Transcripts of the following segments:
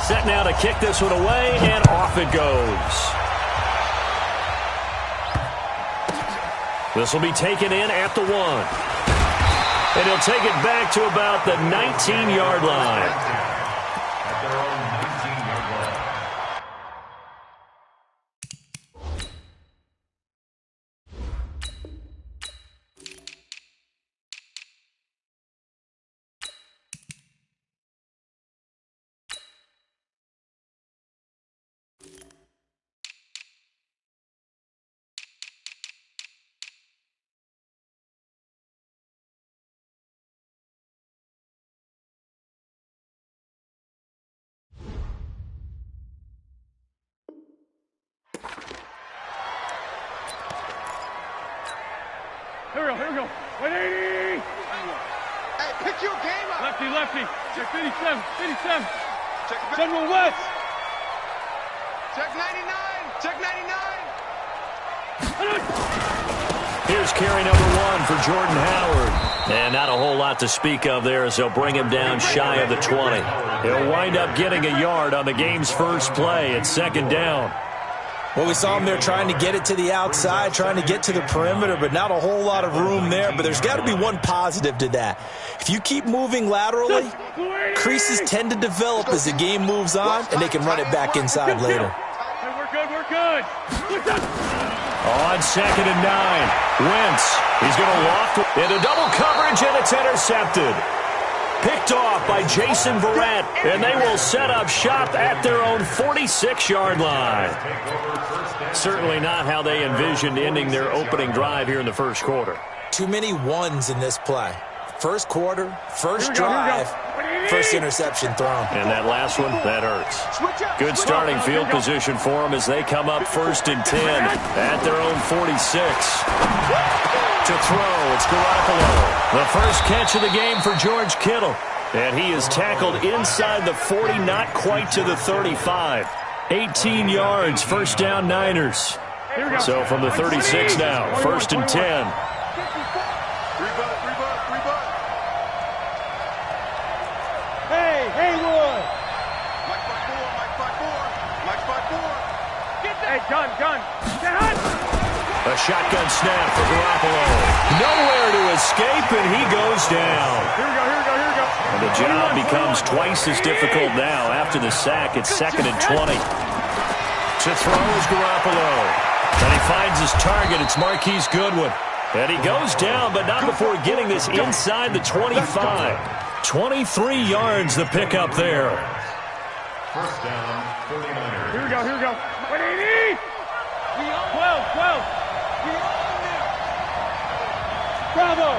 Set now to kick this one away, and off it goes. This will be taken in at the 1. And he'll take it back to about the 19-yard line. Here we go. 180! Hey, pick your game up! Lefty. Check 57. Check General West! Check 99! Check 99! Here's carry number 1 for Jordan Howard. And not a whole lot to speak of there as they'll bring him down shy of the 20. He'll wind up getting a yard on the game's first play. It's second down. Well, we saw him there trying to get it to the outside, trying to get to the perimeter, but not a whole lot of room there. But there's got to be one positive to that. If you keep moving laterally, creases tend to develop as the game moves on, and they can run it back inside later. Hey, we're good. On 2nd and 9, Wentz. He's going to loft into double coverage, and it's intercepted. Picked off by Jason Verrett, and they will set up shop at their own 46-yard line. Certainly not how they envisioned ending their opening drive here in the first quarter. Too many ones in this play. First quarter, first drive, first interception thrown. And that last one, that hurts. Good starting field position for them as they come up 1st and 10 at their own 46. To throw, it's Garoppolo. The first catch of the game for George Kittle. And he is tackled inside the 40, not quite to the 35. 18 yards, first down Niners. So from the 36 now, 1st and 10. Hey, Haywood! Mike 5-4. Get that! Hey, gun! Get hot! A shotgun snap for Garoppolo. Nowhere to escape, and he goes down. Here we go. And the job becomes twice as difficult now. After the sack, it's 2nd and 20. To throw is Garoppolo. And he finds his target. It's Marquise Goodwin. And he goes down, but not before getting this inside the 25. 23 yards the pickup there. First down, 49ers. Here we go. 180! 12. Bravo!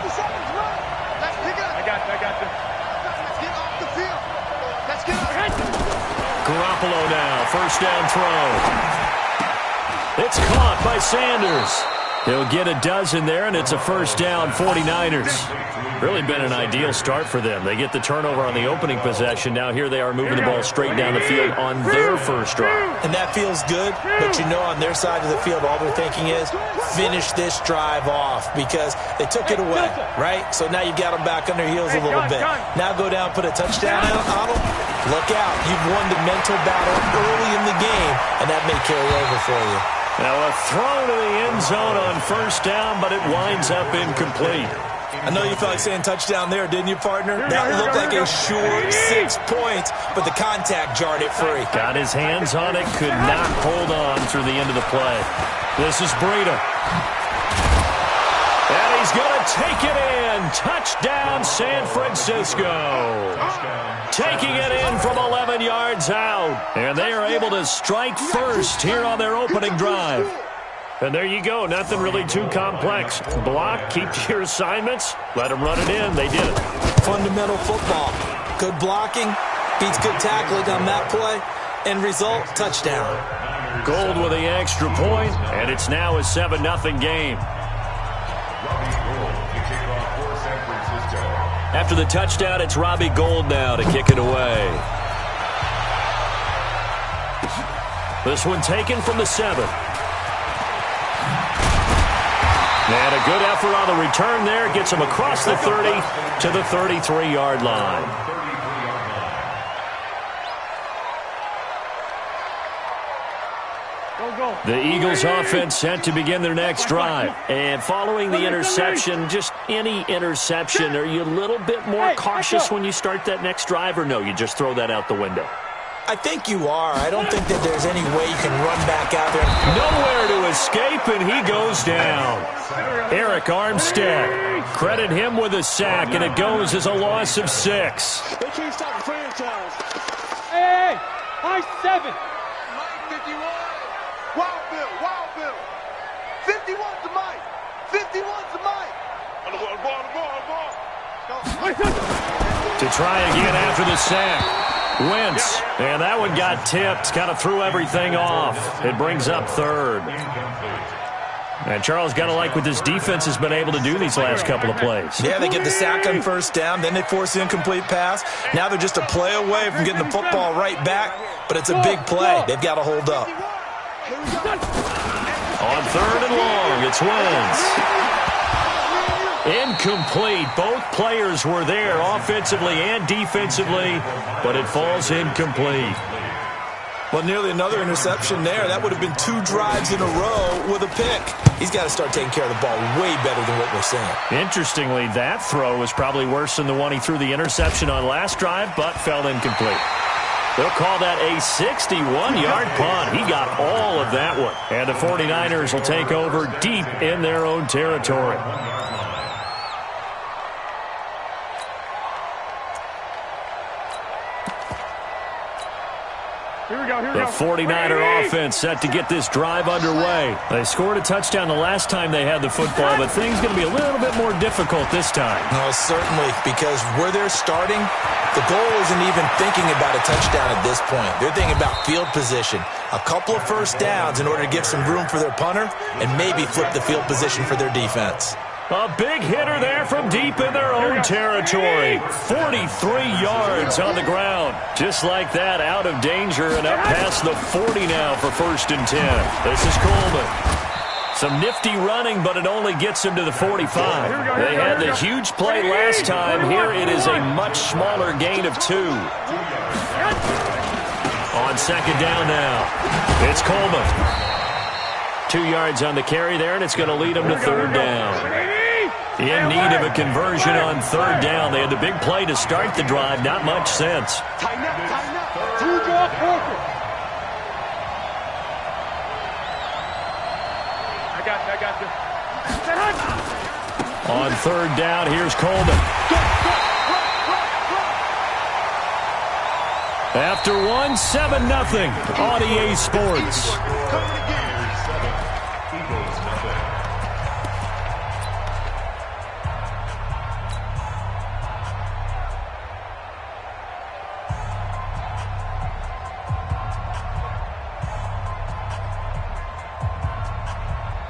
57's run! Let's pick it up! I got you. Let's get off the field! Let's get up! Garoppolo now, first down throw. It's caught by Sanders. He'll get a dozen there, and it's a first down 49ers. Really been an ideal start for them. They get the turnover on the opening possession. Now here they are moving the ball straight down the field on their first drive. And that feels good, but you know on their side of the field all they're thinking is finish this drive off because they took it away, right? So now you got them back on their heels a little bit. Now go down, put a touchdown on them. Look out. You've won the mental battle early in the game, and that may carry over for you. Now a throw to the end zone on first down, but it winds up incomplete. I know you felt like saying touchdown there, didn't you, partner? That looked like a sure 6 points, but the contact jarred it free. Got his hands on it, could not hold on through the end of the play. This is Breida. And he's going to take it in. Touchdown, San Francisco. Taking it in from 11 yards out. And they are able to strike first here on their opening drive. And there you go. Nothing really too complex. Block, keep to your assignments, let them run it in. They did it. Fundamental football. Good blocking beats good tackling on that play. End result, touchdown. Gold with the extra point, and it's now a 7-0 game. After the touchdown, it's Robbie Gould now to kick it away. This one taken from the 7. And a good effort on the return there. Gets him across the 30 to the 33-yard line. The Eagles offense set to begin their next drive. And following the interception, just any interception, are you a little bit more cautious when you start that next drive, or no, you just throw that out the window? I think you are. I don't think that there's any way you can run back out there. Nowhere to escape, and he goes down. Eric Armstead, credit him with a sack, and it goes as a loss of 6. They can't stop the franchise. Hey, high 7. Mike 51. Wild Bill, Wild Bill. 51 to Mike. 51 to Mike. On the ball. To try again after the sack. Wentz, and that one got tipped, kind of threw everything off. It brings up 3rd. And Charles, got to like what this defense has been able to do these last couple of plays. Yeah, they get the sack on 1st down, then they force the incomplete pass. Now they're just a play away from getting the football right back, but it's a big play. They've got to hold up. On 3rd and long, it's Wentz. Incomplete. Both players were there offensively and defensively, but it falls incomplete. Well, nearly another interception there. That would have been 2 drives in a row with a pick. He's got to start taking care of the ball way better than what we're seeing. Interestingly, that throw was probably worse than the one he threw the interception on last drive, but fell incomplete. They'll call that a 61-yard punt. He got all of that one. And the 49ers will take over deep in their own territory. The 49er offense set to get this drive underway. They scored a touchdown the last time they had the football, but things going to be a little bit more difficult this time. No, certainly, because where they're starting, the goal isn't even thinking about a touchdown at this point. They're thinking about field position, a couple of 1st downs in order to give some room for their punter, and maybe flip the field position for their defense. A big hitter there from deep in their own territory. 43 yards on the ground. Just like that, out of danger and up past the 40 now for 1st and 10. This is Coleman. Some nifty running, but it only gets him to the 45. They had the huge play last time. Here it is a much smaller gain of 2. On 2nd down now, it's Coleman. 2 yards on the carry there, and it's going to lead them to 3rd down. In need of a conversion on 3rd down. They had the big play to start the drive. Not much sense. Tighten up. I got you. On 3rd down, here's Coleman. After 1, 7-0 on EA Sports.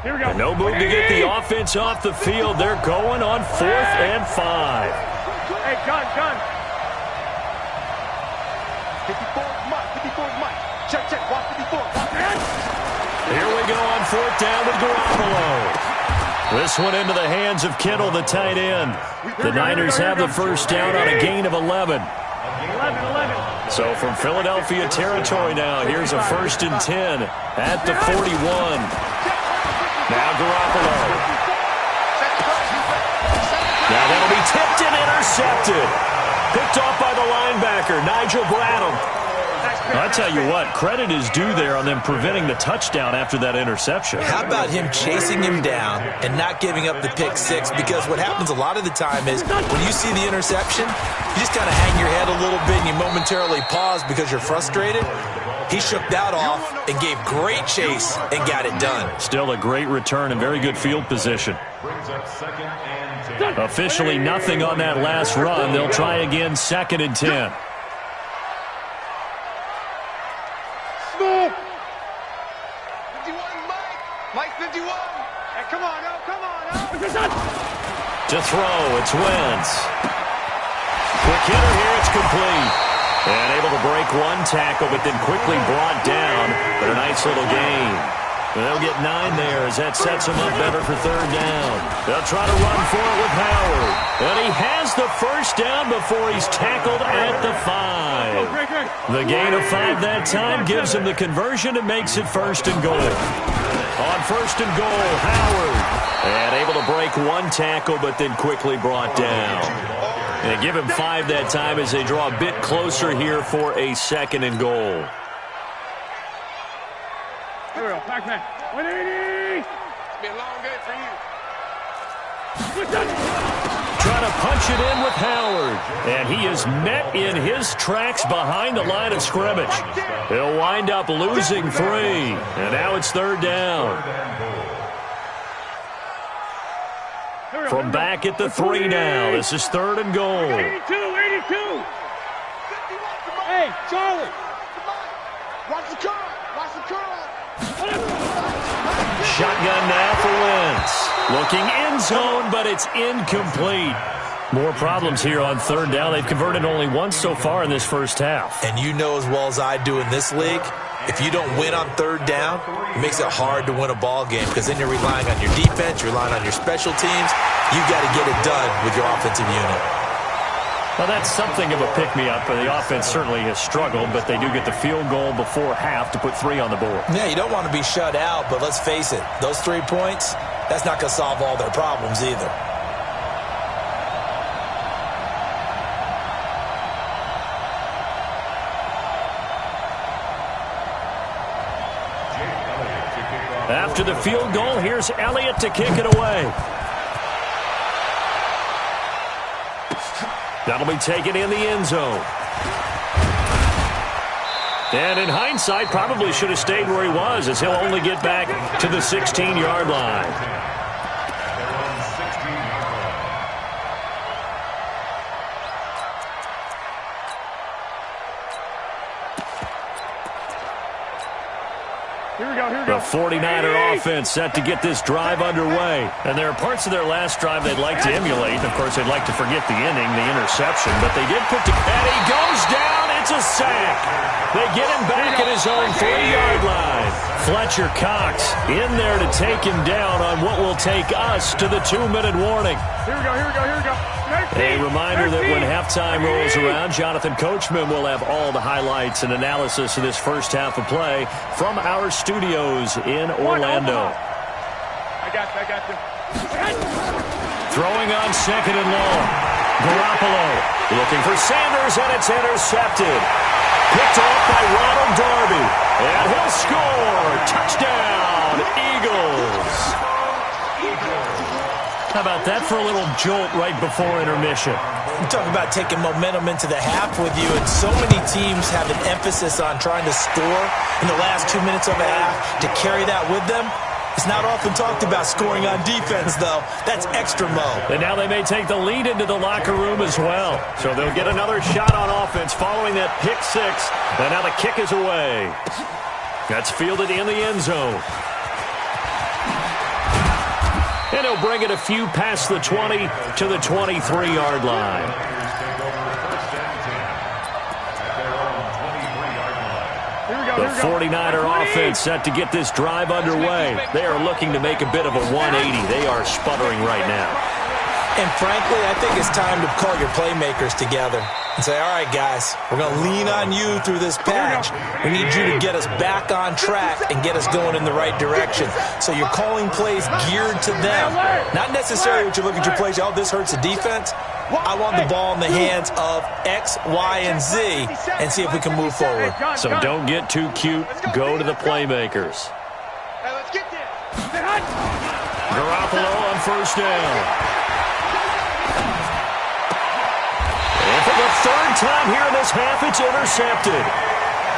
And no move to get the offense off the field. They're going on 4th and 5. Hey, gun. 54 Mike. Check. Watch 54. Here we go on 4th down with Garoppolo. This one into the hands of Kittle, the tight end. The Niners have the 1st down on a gain of 11. 11. So from Philadelphia territory now, here's a 1st and 10 at the 41. Now Garoppolo. Now that'll be tipped and intercepted. Picked off by the linebacker, Nigel Bradham. I'll tell you what, credit is due there on them preventing the touchdown after that interception. How about him chasing him down and not giving up the pick 6? Because what happens a lot of the time is when you see the interception, you just kind of hang your head a little bit and you momentarily pause because you're frustrated. He shook that off and gave great chase and got it done. Still a great return and very good field position. Officially nothing on that last run. They'll try again 2nd and 10. Smooth. 51 Mike 51. Hey, come on now. To throw, it's Wentz. Quick hitter here, it's complete. And able to break one tackle, but then quickly brought down. But a nice little gain. They'll get 9 there as that sets them up better for third down. They'll try to run for it with Howard. And he has the first down before he's tackled at the 5. The gain of 5 that time gives him the conversion and makes it first and goal. On first and goal, Howard. And able to break one tackle, but then quickly brought down. And give him 5 that time as they draw a bit closer here for a second and goal. Here we go, Pac-Man. 180! It's been a long day for you. Trying to punch it in with Howard. And he is met in his tracks behind the line of scrimmage. He'll wind up losing 3. And now it's third down. From back at the 3 now. This is third and goal. 82! Hey, Charlie! Watch the curl! Watch the curl! Shotgun now for Wentz. Looking end zone, but it's incomplete. More problems here on third down. They've converted only once so far in this first half. And you know as well as I do in this league, if you don't win on third down, it makes it hard to win a ball game because then you're relying on your defense, you're relying on your special teams. You've got to get it done with your offensive unit. Well, that's something of a pick-me-up. The offense certainly has struggled, but they do get the field goal before half to put 3 on the board. Yeah, you don't want to be shut out, but let's face it, those 3 points, that's not going to solve all their problems either. After the field goal, here's Elliott to kick it away. That'll be taken in the end zone. And in hindsight, probably should have stayed where he was, as he'll only get back to the 16-yard line. Here we go. The 49er offense set to get this drive underway. And there are parts of their last drive they'd like to emulate. Of course, they'd like to forget the inning, the interception. But they did put to... And he goes down. It's a sack. They get him back at his own 3-yard line. Fletcher Cox in there to take him down on what will take us to the 2-minute warning. Here we go. A reminder that when halftime rolls around, Jonathan Coachman will have all the highlights and analysis of this first half of play from our studios in Orlando. I got you. Throwing on second and long. Garoppolo looking for Sanders, and it's intercepted. Picked off by Ronald Darby. And he'll score. Touchdown, Eagles. How about that for a little jolt right before intermission? You talk about taking momentum into the half with you, and so many teams have an emphasis on trying to score in the last 2 minutes of a half to carry that with them. It's not often talked about scoring on defense, though. That's extra mo. And now they may take the lead into the locker room as well. So they'll get another shot on offense following that pick 6. And now the kick is away. That's fielded in the end zone. And he'll bring it a few past the 20 to the 23-yard line. The 49er offense set to get this drive underway. They are looking to make a bit of a 180. They are sputtering right now. And frankly, I think it's time to call your playmakers together and say, all right, guys, we're going to lean on you through this patch. We need you to get us back on track and get us going in the right direction. So you're calling plays geared to them. Not necessarily what you look at your plays, oh, this hurts the defense. I want the ball in the hands of X, Y, and Z and see if we can move forward. So don't get too cute. Go to the playmakers. Hey, let's get there. Garoppolo on first down. And for the 3rd time here in this half, it's intercepted.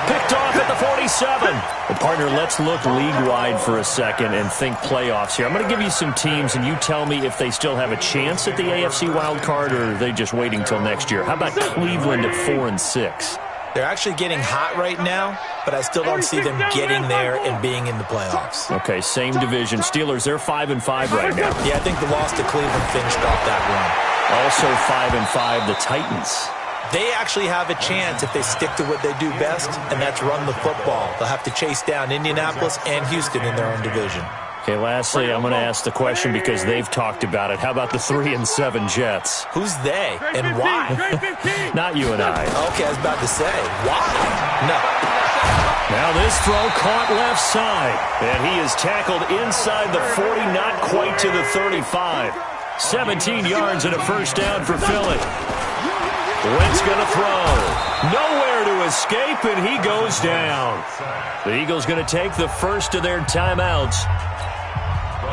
Picked off at the 47. Well, partner, let's look league-wide for a second and think playoffs here. I'm going to give you some teams, and you tell me if they still have a chance at the AFC wild card, or are they just waiting till next year? How about Cleveland at 4-6? They're actually getting hot right now, but I still don't see them getting there and being in the playoffs. Okay, same division. Steelers, they're 5-5 right now. Yeah, I think the loss to Cleveland finished off that run. Also 5-5, the Titans. They actually have a chance if they stick to what they do best, and that's run the football. They'll have to chase down Indianapolis and Houston in their own division. Okay, lastly, I'm going to ask the question because they've talked about it. How about the 3-7 Jets? Who's they and why? Not you and I. Okay, I was about to say, why? No. Now this throw caught left side, and he is tackled inside the 40, not quite to the 35. 17 yards and a first down for Philly. Wentz going to throw. Nowhere to escape, and he goes down. The Eagles going to take the first of their timeouts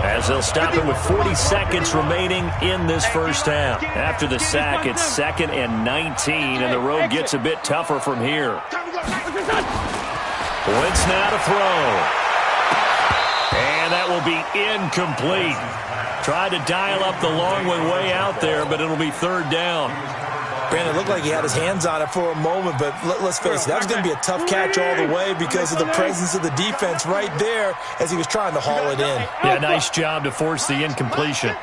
as they'll stop it with 40 seconds remaining in this first half. After the sack, it's 2nd and 19, and the road gets a bit tougher from here. Wentz now to throw. And that will be incomplete. Tried to dial up the long one way out there, but it'll be 3rd down. Brandon, it looked like he had his hands on it for a moment, but let's face it, that was going to be a tough catch all the way because of the presence of the defense right there as he was trying to haul it in. Yeah, nice job to force the incompletion.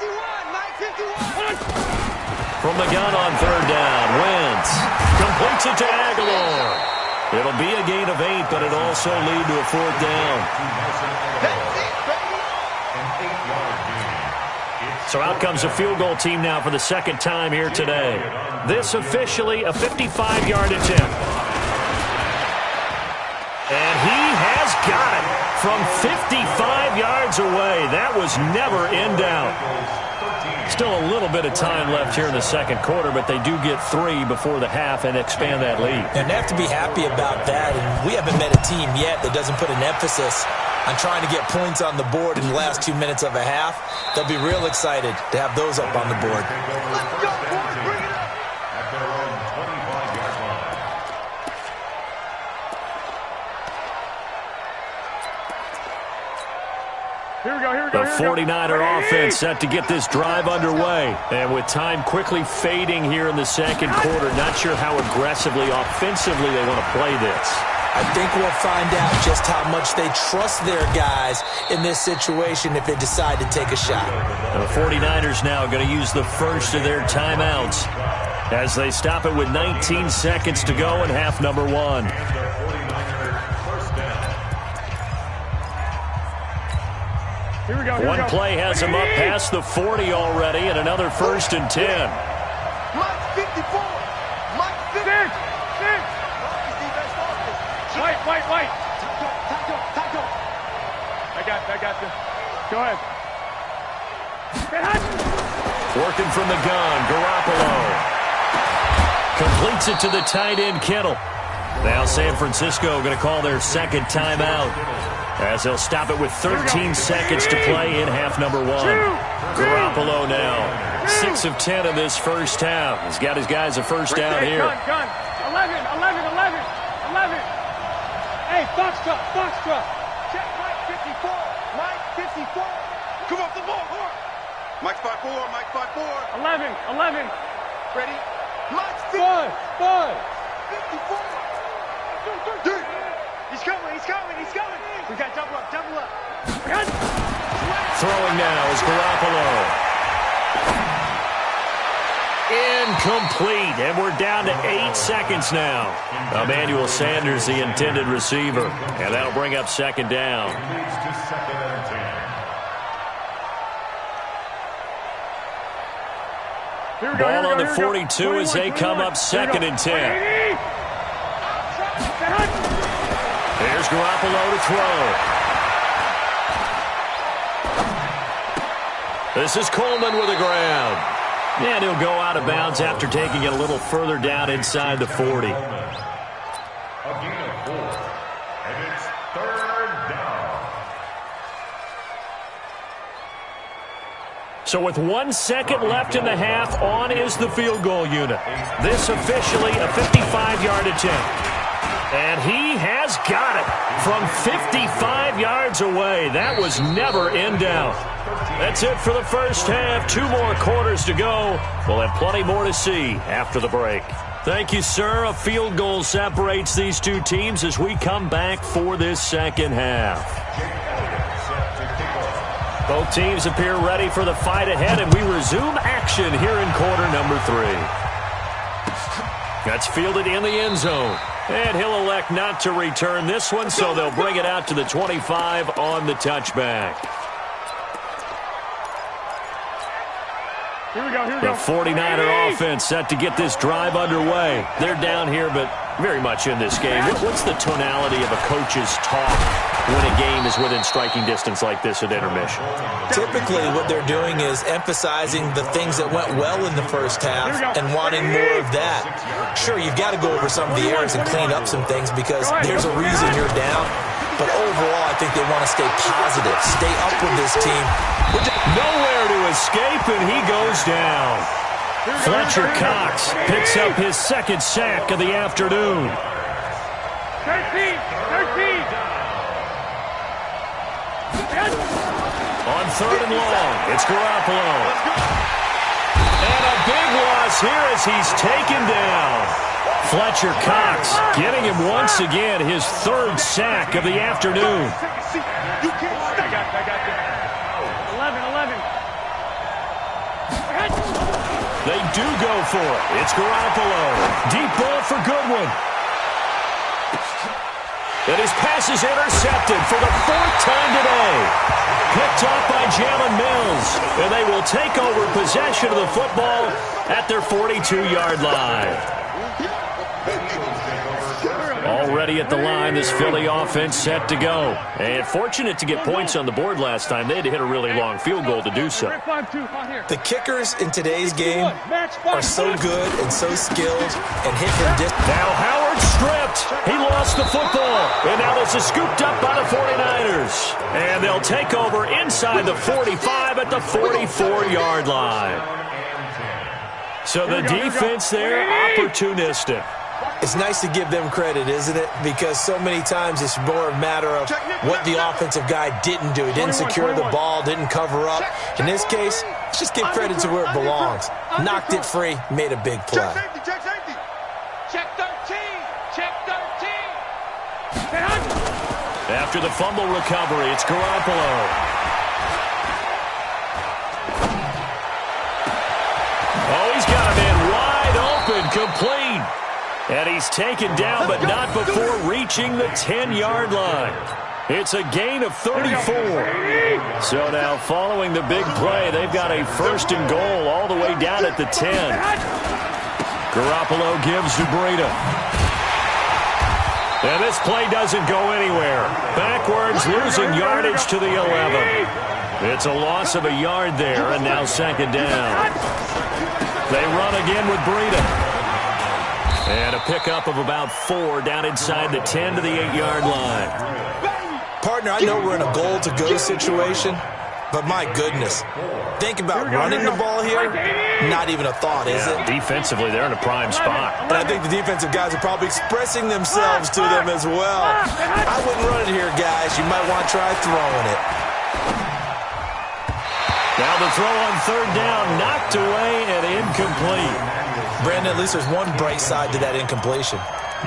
From the gun on 3rd down, Wentz completes it to Aguilar. It'll be a gain of 8, but it'll also lead to a 4th down. So out comes a field goal team now for the 2nd time here today. This officially a 55-yard attempt. And he has got it from 55 yards away. That was never in doubt. Still a little bit of time left here in the 2nd quarter, but they do get 3 before the half and expand that lead. And they have to be happy about that. And we haven't met a team yet that doesn't put an emphasis on trying to get points on the board in the last 2 minutes of a half. They'll be real excited to have those up on the board. Let's go, boys. Bring it up. At their own 25-yard line. Here we go. The 49er offense set to get this drive underway. And with time quickly fading here in the 2nd quarter, not sure how aggressively, offensively they want to play this. I think we'll find out just how much they trust their guys in this situation if they decide to take a shot. And the 49ers now going to use the first of their timeouts as they stop it with 19 seconds to go in half number 1. Here we go. One play has him up past the 40 already, and another 1st and 10. Mike 54. Mike 50. White. Taco. I got you. Go ahead. Working from the gun, Garoppolo. Completes it to the tight end, Kittle. Now San Francisco going to call their 2nd timeout as they'll stop it with 13 seconds to play in half number 1. Garoppolo now, 6 of 10 in this first half. He's got his guys a first down here. Gun. 11. Hey, Foxtrot. Check Mike 54. Mike 54. Come off the ball. Mike 54. 11. Ready? Mike 5. 54. Dude, he's coming. We got double up. Throwing now is Garoppolo. Incomplete, and we're down to 8 seconds now. Emmanuel Sanders, the intended receiver, and that'll bring up 2nd down. Ball on the 42 as they come up 2nd and 10. Here's Garoppolo to throw. This is Coleman with the ground. And he'll go out of bounds after taking it a little further down inside the 40. A gain of 4. And it's 3rd down. So with 1 second left in the half, on is the field goal unit. This officially a 55-yard attempt. And he has got it from 55 yards away. That was never in doubt. That's it for the first half. 2 more quarters to go. We'll have plenty more to see after the break. Thank you, sir. A field goal separates these 2 teams as we come back for this 2nd half. Both teams appear ready for the fight ahead, and we resume action here in quarter number 3. That's fielded in the end zone. And he'll elect not to return this one, so they'll bring it out to the 25 on the touchback. Here we go, The 49er offense set to get this drive underway. They're down here, but very much in this game. What's the tonality of a coach's talk when a game is within striking distance like this at intermission? Typically, what they're doing is emphasizing the things that went well in the first half and wanting more of that. Sure, you've got to go over some of the errors and clean up some things because there's a reason you're down. But overall, I think they want to stay positive, stay up with this team. Nowhere to escape, and he goes down. Fletcher Cox picks up his second sack of the afternoon. 13. On third and long, it's Garoppolo. And a big loss here as he's taken down. Fletcher Cox getting him once again his third sack of the afternoon. You can't stay. I got you. 11. They do go for it. It's Garoppolo. Deep ball for Goodwin. And his pass is intercepted for the fourth time today. Picked off by Jalen Mills. And they will take over possession of the football at their 42-yard line. Already at the line, this Philly offense set to go. And fortunate to get points on the board last time. They had to hit a really long field goal to do so. The kickers in today's game are so good and so skilled and hit from distance. Now Howard stripped. He lost the football. And now this is scooped up by the 49ers. And they'll take over inside the 45 at the 44-yard line. So the defense there, opportunistic. It's nice to give them credit, isn't it? Because so many times it's more a matter of what the offensive guy didn't do. He didn't secure the ball, didn't cover up. In this case, let's just give credit to where it belongs. Knocked it free, made a big play. Check safety. Check 13. Check 13. After the fumble recovery, it's Garoppolo. Oh, he's got a man wide open, complete. And he's taken down, but not before reaching the 10-yard line. It's a gain of 34. So now following the big play, they've got a first and goal all the way down at the 10. Garoppolo gives to Breida. And this play doesn't go anywhere. Backwards, losing yardage to the 11. It's a loss of a yard there, and now second down. They run again with Breida. And a pickup of about 4 down inside the 10 to the 8-yard line. Partner, I know we're in a goal-to-go situation, but my goodness. Think about running the ball here. Not even a thought, is it? Defensively, they're in a prime spot. And I think the defensive guys are probably expressing themselves to them as well. I wouldn't run it here, guys. You might want to try throwing it. Now the throw on third down, knocked away and incomplete. Brandon, at least there's one bright side to that incompletion.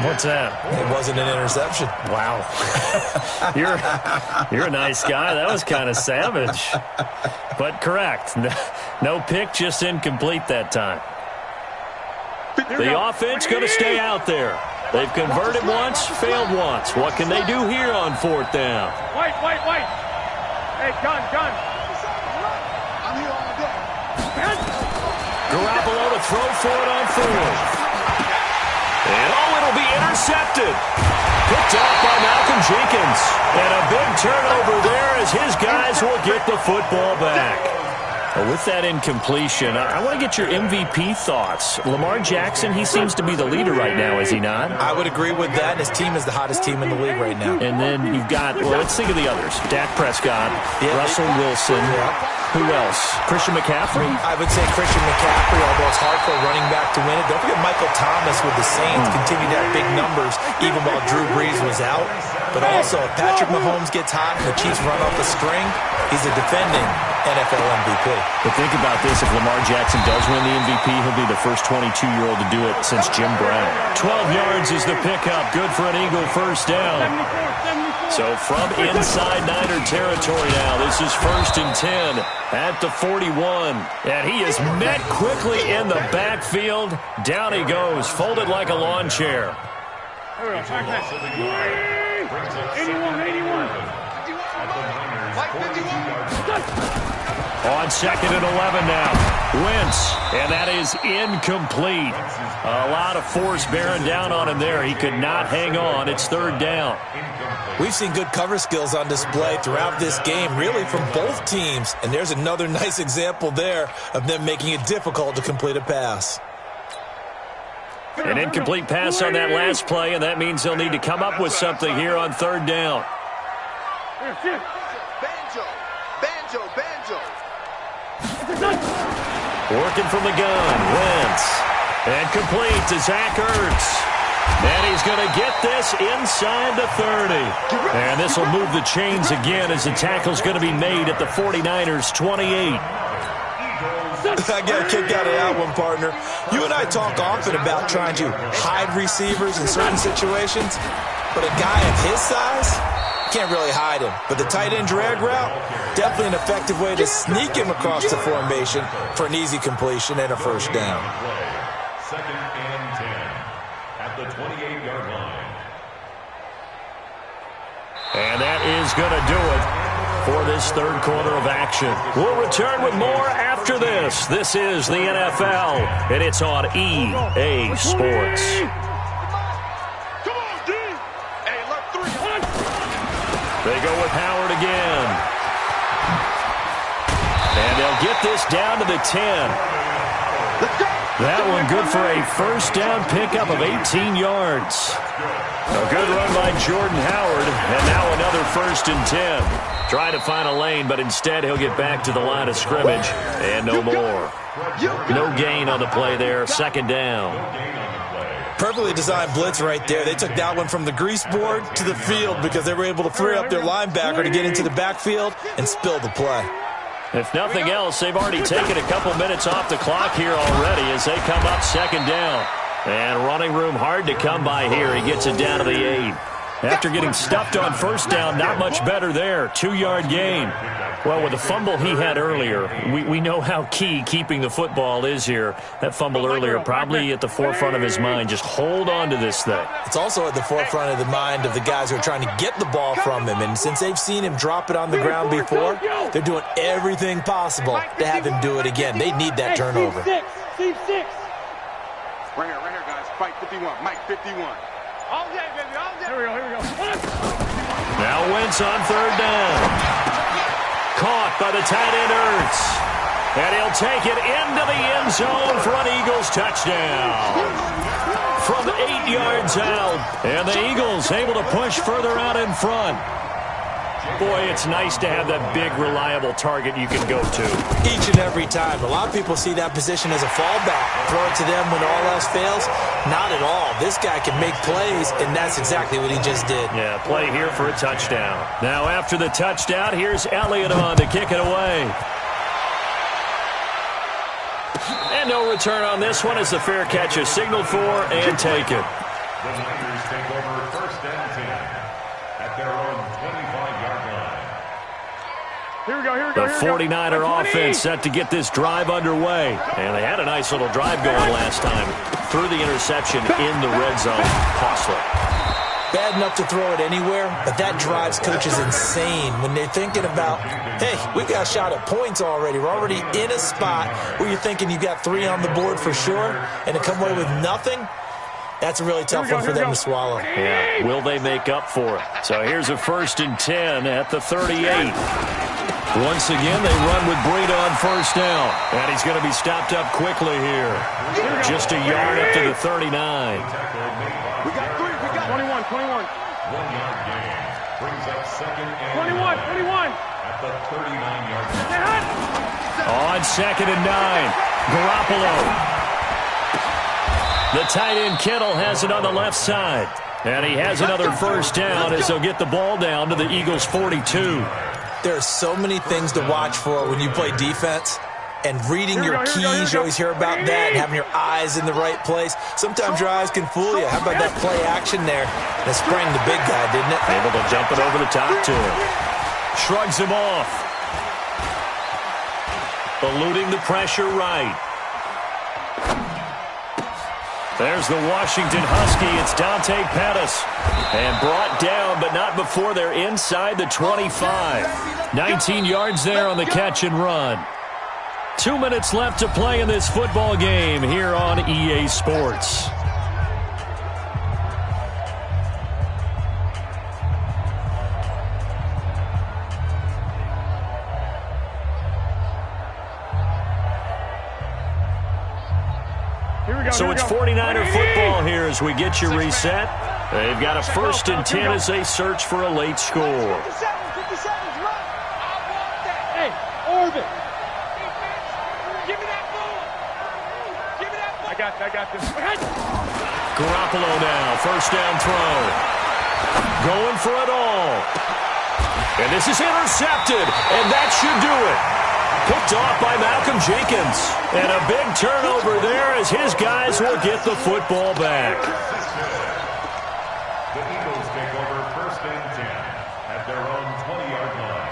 What's that? It wasn't an interception. Wow. You're a nice guy. That was kind of savage. But correct. No pick, just incomplete that time. The offense going to stay out there. They've converted once, failed once. What can they do here on fourth down? White. Hey, gun. I'm here all day. Garoppolo to throw for it on fourth. And it'll be intercepted. Picked off by Malcolm Jenkins. And a big turnover there as his guys will get the football back. With that incompletion, I want to get your MVP thoughts. Lamar Jackson, he seems to be the leader right now, is he not? I would agree with that. His team is the hottest team in the league right now. And then you've got, well, let's think of the others. Dak Prescott, Russell Wilson. Who else? Christian McCaffrey? I would say Christian McCaffrey, although it's hard for a running back to win it. Don't forget Michael Thomas with the Saints continue to have big numbers even while Drew Brees was out. But also, if Patrick Mahomes gets hot and the Chiefs run off the string, he's a defending NFL MVP. But think about this. If Lamar Jackson does win the MVP, he'll be the first 22-year-old to do it since Jim Brown. 12 yards is the pickup. Good for an Eagle first down. So from inside Niner territory now, this is 1st and 10 at the 41. And he is met quickly in the backfield. Down he goes, folded like a lawn chair. 81. On 2nd and 11 now. Wentz, and that is incomplete. A lot of force bearing down on him there. He could not hang on. It's 3rd down. We've seen good cover skills on display throughout this game, really from both teams. And there's another nice example there of them making it difficult to complete a pass. An incomplete pass on that last play, and that means they'll need to come up with something here on 3rd down. Banjo. Working from the gun, Wentz. And complete to Zach Ertz. And he's going to get this inside the 30. And this will move the chains again as the tackle's going to be made at the 49ers' 28. I got a kick out of that one, partner. You and I talk often about trying to hide receivers in certain situations, but a guy of his size can't really hide him. But the tight end drag route, definitely an effective way to sneak him across the formation for an easy completion and a first down. 2nd and 10 at the 28-yard line. And that is going to do it for this 3rd quarter of action. We'll return with more after this. This is the NFL, and it's on EA Sports. Come on, D. Hey, left 3. They go with Howard again. And they'll get this down to the 10. That one good for a first down pickup of 18 yards. A good run by Jordan Howard, and now another 1st and 10. Trying to find a lane, but instead he'll get back to the line of scrimmage, and no more. No gain on the play there, 2nd down. Perfectly designed blitz right there. They took that one from the grease board to the field because they were able to free up their linebacker to get into the backfield and spill the play. If nothing else, they've already taken a couple minutes off the clock here already as they come up 2nd down. And running room hard to come by here. He gets it down to the 8. After getting stuffed on first down, not much better there. 2-yard gain. Well, with the fumble he had earlier, we know how key keeping the football is here. That fumble earlier probably at the forefront of his mind. Just hold on to this thing. It's also at the forefront of the mind of the guys who are trying to get the ball from him. And since they've seen him drop it on the ground before, they're doing everything possible to have him do it again. They need that turnover. Steve 6. Right here, guys. Fight 51. Mike 51. All day, baby, all day. Here we go. Now Wentz on 3rd down. Caught by the tight end Ertz. And he'll take it into the end zone for an Eagles touchdown. From 8 yards out. And the Eagles able to push further out in front. Boy, it's nice to have that big, reliable target you can go to. Each and every time. A lot of people see that position as a fallback. Throw it to them when all else fails. Not at all. This guy can make plays, and that's exactly what he just did. Yeah, play here for a touchdown. Now, after the touchdown, here's Elliott on to kick it away. And no return on this one as the fair catch is signaled for and taken. The Niners take over 1st and 10 at their own 25-yard line. Here we go. The 49er offense set to get this drive underway. And they had a nice little drive going last time. Threw the interception in the red zone. Costly. Bad enough to throw it anywhere, but that drives coaches insane when they're thinking about, hey, we got a shot at points already. We're already in a spot where you're thinking you got 3 on the board for sure, and to come away with nothing, that's a really tough one for them to swallow. Yeah, will they make up for it? So here's a 1st and 10 at the 38. Once again, they run with Breida on first down. And he's going to be stopped up quickly here. Just a yard up to the 39. We got 3. We got 21. 1-yard gain brings up 2nd and 21. at the 39-yard line. On 2nd and 9, Garoppolo. The tight end Kittle has it on the left side. And he has another first down as they'll get the ball down to the Eagles' 42. There are so many things to watch for when you play defense. And reading your keys, you always hear about that, and having your eyes in the right place. Sometimes your eyes can fool you. How about that play action there? That sprang the big guy, didn't it? Able to jump it over the top to him. Shrugs him off. Eluding the pressure right. There's the Washington Husky. It's Dante Pettis. And brought down, but not before they're inside the 25. 19 yards there on the catch and run. 2 minutes left to play in this football game here on EA Sports. So it's 49er football here as we get you reset. They've got a 1st and 10 as they search for a late score. 57's right. Hey, Orbit. Give me that ball. Give me that ball. I got this. Garoppolo now, 1st down throw. Going for it all. And this is intercepted, and that should do it. Picked off by Malcolm Jenkins. And a big turnover there as his guys will get the football back. The Eagles take over 1st and 10 at their own 20-yard line.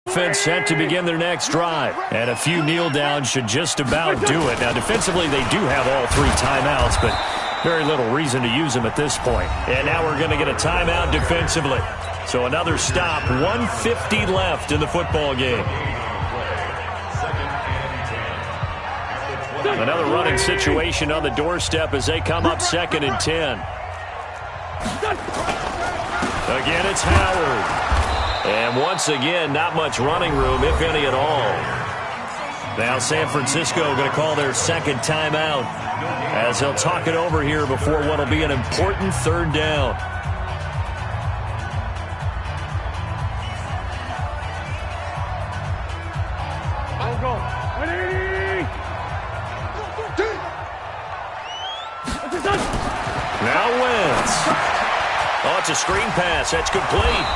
Defense set to begin their next drive. And a few kneel downs should just about do it. Now, defensively, they do have all 3 timeouts, but very little reason to use them at this point. And now we're going to get a timeout defensively. So another stop, 1:50 left in the football game. Another running situation on the doorstep as they come up 2nd and 10. Again, it's Howard. And once again, not much running room, if any at all. Now San Francisco going to call their 2nd timeout as they'll talk it over here before what will be an important 3rd down. Now Wentz. Oh, it's a screen pass. That's complete.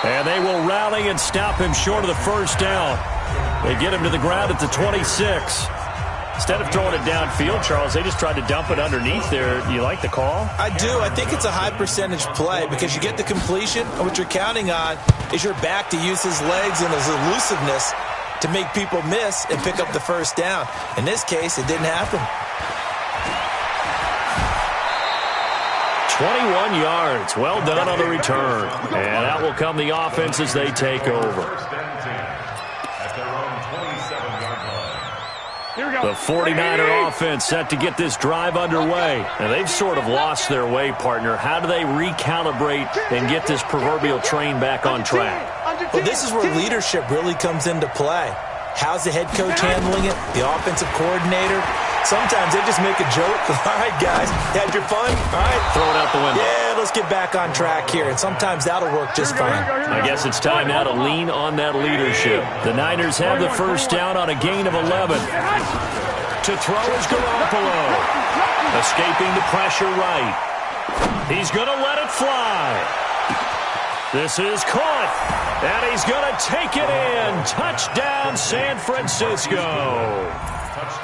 And they will rally and stop him short of the 1st down. They get him to the ground at the 26. Instead of throwing it downfield, Charles, they just tried to dump it underneath there. Do you like the call? I do. I think it's a high-percentage play because you get the completion, and what you're counting on is your back to use his legs and his elusiveness to make people miss and pick up the 1st down. In this case, it didn't happen. 21 yards. Well done on the return. And out will come the offense as they take over. 1st and 10 at their own 27-yard line. Here we go. The 49er offense set to get this drive underway. And they've sort of lost their way, partner. How do they recalibrate and get this proverbial train back on track? Well, this is where leadership really comes into play. How's the head coach handling it? The offensive coordinator? Sometimes they just make a joke. All right, guys, had your fun? All right. Throw it out the window. Yeah, let's get back on track here. And sometimes that'll work just fine. I guess it's time now to lean on that leadership. The Niners have the 1st down on a gain of 11. To throw is Garoppolo. Escaping the pressure right. He's going to let it fly. This is caught. And he's going to take it in. Touchdown, San Francisco.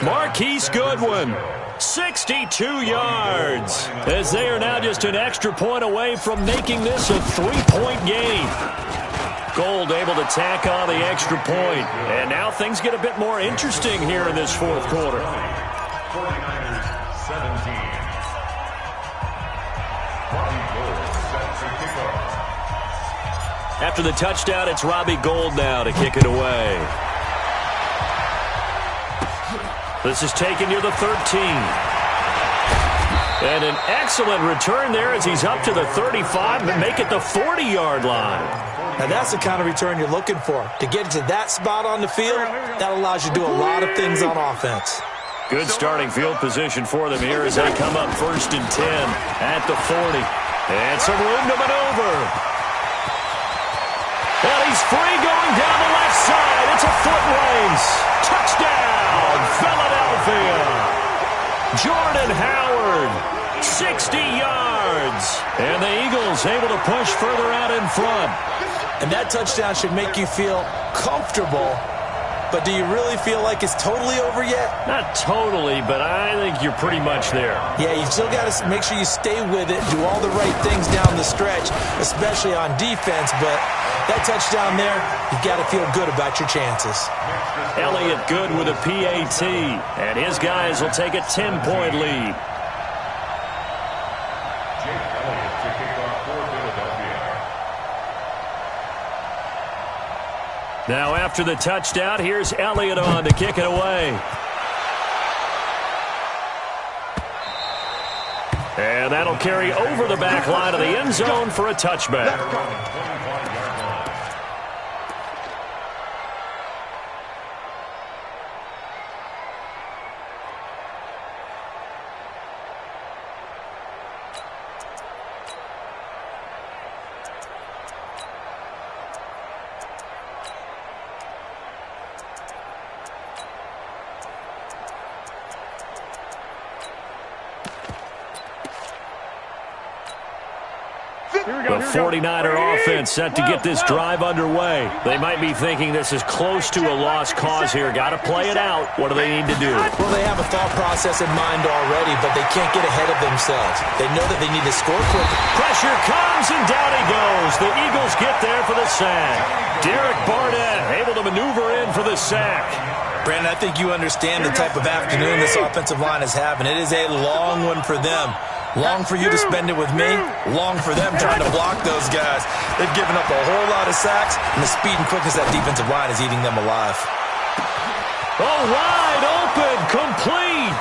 Marquise Goodwin, 62 yards, as they are now just an extra point away from making this a 3-point game. Gold able to tack on the extra point, and now things get a bit more interesting here in this 4th quarter. 49ers 17. Robbie Gould set to kick off. After the touchdown, it's Robbie Gould now to kick it away. This is taken near the 13. And an excellent return there as he's up to the 35 and make it the 40-yard line. Now, that's the kind of return you're looking for. To get to that spot on the field, that allows you to do a lot of things on offense. Good starting field position for them here as they come up 1st and 10 at the 40. And some room to maneuver. And he's free going down the left side. It's a foot race. Touchdown, Philadelphia. Jordan Howard 60 yards. And the Eagles able to push further out in front. And that touchdown should make you feel comfortable. But do you really feel like it's totally over yet? Not totally, but I think you're pretty much there. Yeah, you've still got to make sure you stay with it, do all the right things down the stretch, especially on defense. But that touchdown there, you've got to feel good about your chances. Elliott Good with a PAT, and his guys will take a 10-point lead. Jake Elliott to kick off for Philadelphia. Now after the touchdown, here's Elliott on to kick it away. And that'll carry over the back line of the end zone for a touchback. The 49er offense set to get this drive underway. They might be thinking this is close to a lost cause here. Got to play it out. What do they need to do? Well, they have a thought process in mind already, but they can't get ahead of themselves. They know that they need to score quick. Pressure comes, and down he goes. The Eagles get there for the sack. Derek Barnett able to maneuver in for the sack. Brandon, I think you understand the type of afternoon this offensive line is having. It is a long one for them. Long for you to spend it with me. Long for them trying to block those guys. They've given up a whole lot of sacks, and the speed and quickness of that defensive line is eating them alive. Oh, wide open, complete.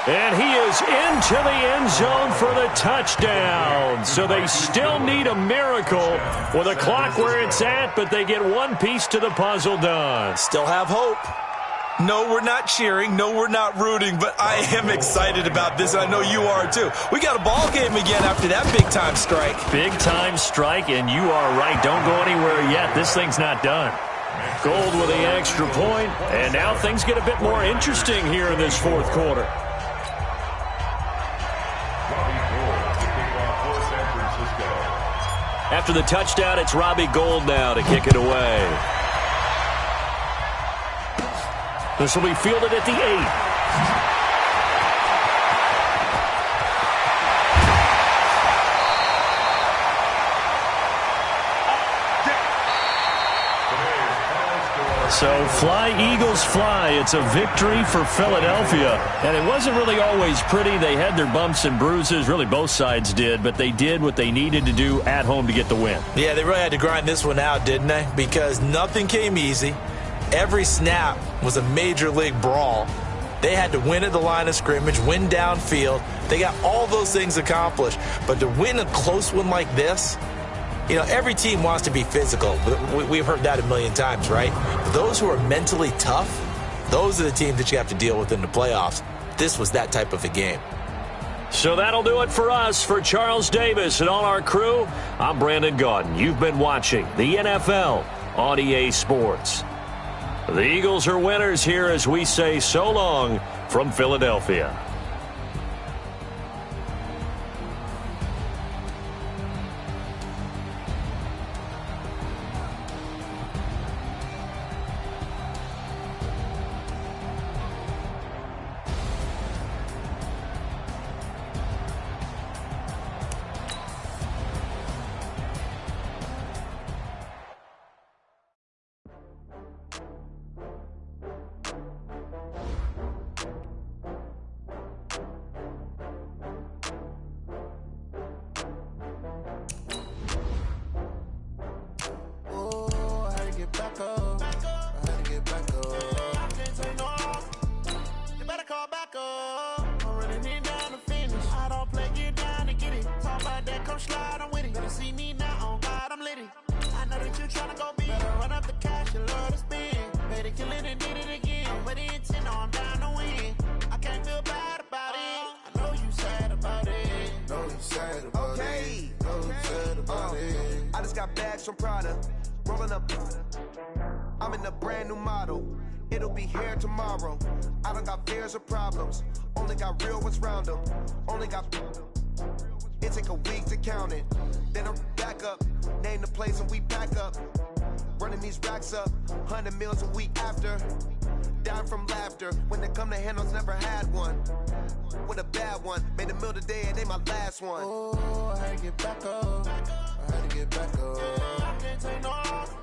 And he is into the end zone for the touchdown. So they still need a miracle with a clock where it's at, but they get one piece to the puzzle done. Still have hope. No, we're not cheering. No, we're not rooting, but I am excited about this, and I know you are too. We got a ball game again after that big-time strike. Big-time strike, and you are right. Don't go anywhere yet. This thing's not done. Gold with the extra point, and now things get a bit more interesting here in this fourth quarter. After the touchdown, it's Robbie Gould now to kick it away. This will be fielded at the 8. So fly, Eagles, fly. It's a victory for Philadelphia. And it wasn't really always pretty. They had their bumps and bruises. Really, both sides did. But they did what they needed to do at home to get the win. Yeah, they really had to grind this one out, didn't they? Because nothing came easy. Every snap was a major league brawl. They had to win at the line of scrimmage, win downfield. They got all those things accomplished. But to win a close one like this, you know, every team wants to be physical. We've heard that a million times, right? But those who are mentally tough, those are the teams that you have to deal with in the playoffs. This was that type of a game. So that'll do it for us. For Charles Davis and all our crew, I'm Brandon Gaudin. You've been watching the NFL on EA Sports. The Eagles are winners here as we say so long from Philadelphia. I just got bags from Prada, rolling up. I'm in a brand new model. It'll be here tomorrow. I don't got fears or problems. Only got real ones round them. Only got... It take a week to count it. Then I'm back up. Name the place and we pack up. Running these racks up. 100 meals a week after. Down from laughter. When they come to handles, never had one. With a bad one. Made a meal today and ain't my last one. Oh, I had to get back up. I had to get back up. I can't take no off.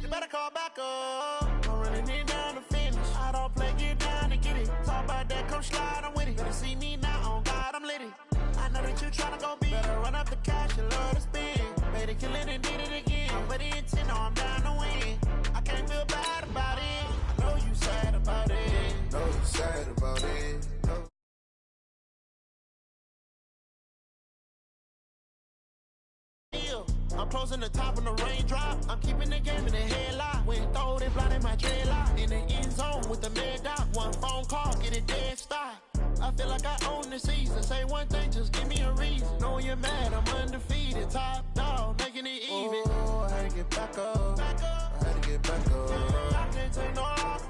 You better call back up. I'm running it down to finish. I don't play, get down to get it. Talk about that, come slide, I'm with it. Better see me now, on God, I'm lit it. I know that you tryna go big. Better run up the cash, you love to spend. Made it, kill it, and did it again. But the intent, no, I'm down to win. I can't feel bad about it. I know you sad about it. Know you sad about it. I'm closing the top on the raindrop. I'm keeping the game in the headlock. When throw it, blind in my dreadlock. In the end zone with the mad dot. One phone call, get it dead stop. I feel like I own the season. Say one thing, just give me a reason. Know you're mad, I'm undefeated. Top dog, making it even. Oh, I had to get back up. I had to get back up. I can't take no off.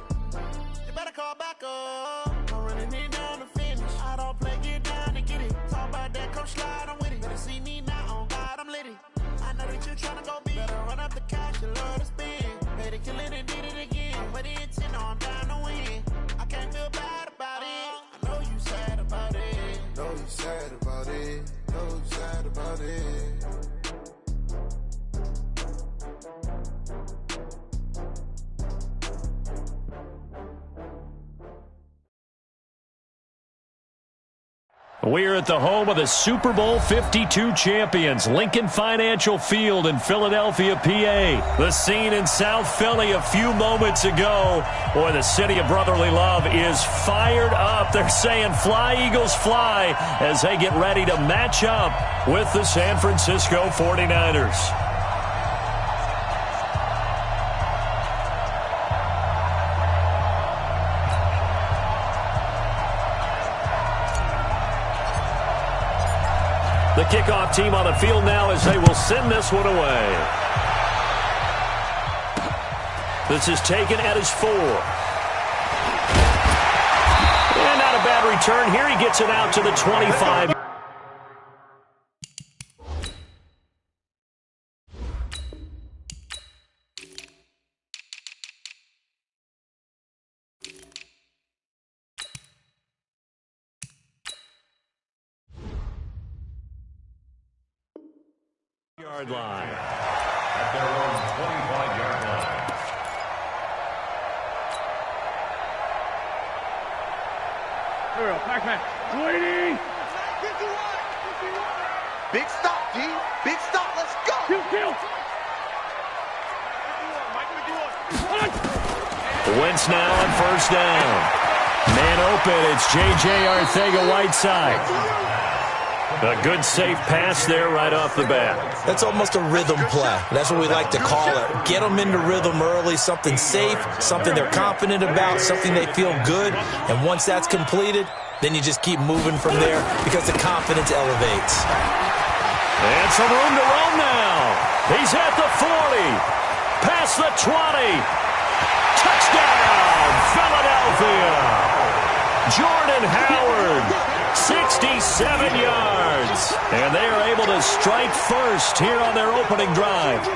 You better call back up. I'm running it down to finish. I don't play, get down to get it. Talk about that, come slide, I'm with it. Better see me now, on God, I'm lit it. I know that you tryna go big. Better run up the cash, you love to spend. Made it, kill it, and did it again. But the intent, no, I'm down to win. I can't feel bad about it. I know you sad about it. Know you sad about it. Know you sad about it. We're at the home of the Super Bowl 52 champions, Lincoln Financial Field in Philadelphia, PA. The scene in South Philly a few moments ago. Boy, the city of brotherly love is fired up. They're saying, "Fly, Eagles, fly," as they get ready to match up with the San Francisco 49ers. The kickoff team on the field now as they will send this one away. This is taken at his 4. And not a bad return here. He gets it out to the 25. Yard line. At their own 25-yard line. Here we go, Pac-Man. 20. Big stop, G. Big stop. Let's go. Kill. Wentz now on first down. Man open. It's J.J. Arcega-Whiteside. A good, safe pass there right off the bat. That's almost a rhythm play. That's what we like to call it. Get them into rhythm early, something safe, something they're confident about, something they feel good. And once that's completed, then you just keep moving from there because the confidence elevates. And some room to roam now. He's at the 40. Past the 20. Touchdown, Philadelphia. Jordan Howard. 67 yards. And they are able to strike first here on their opening drive.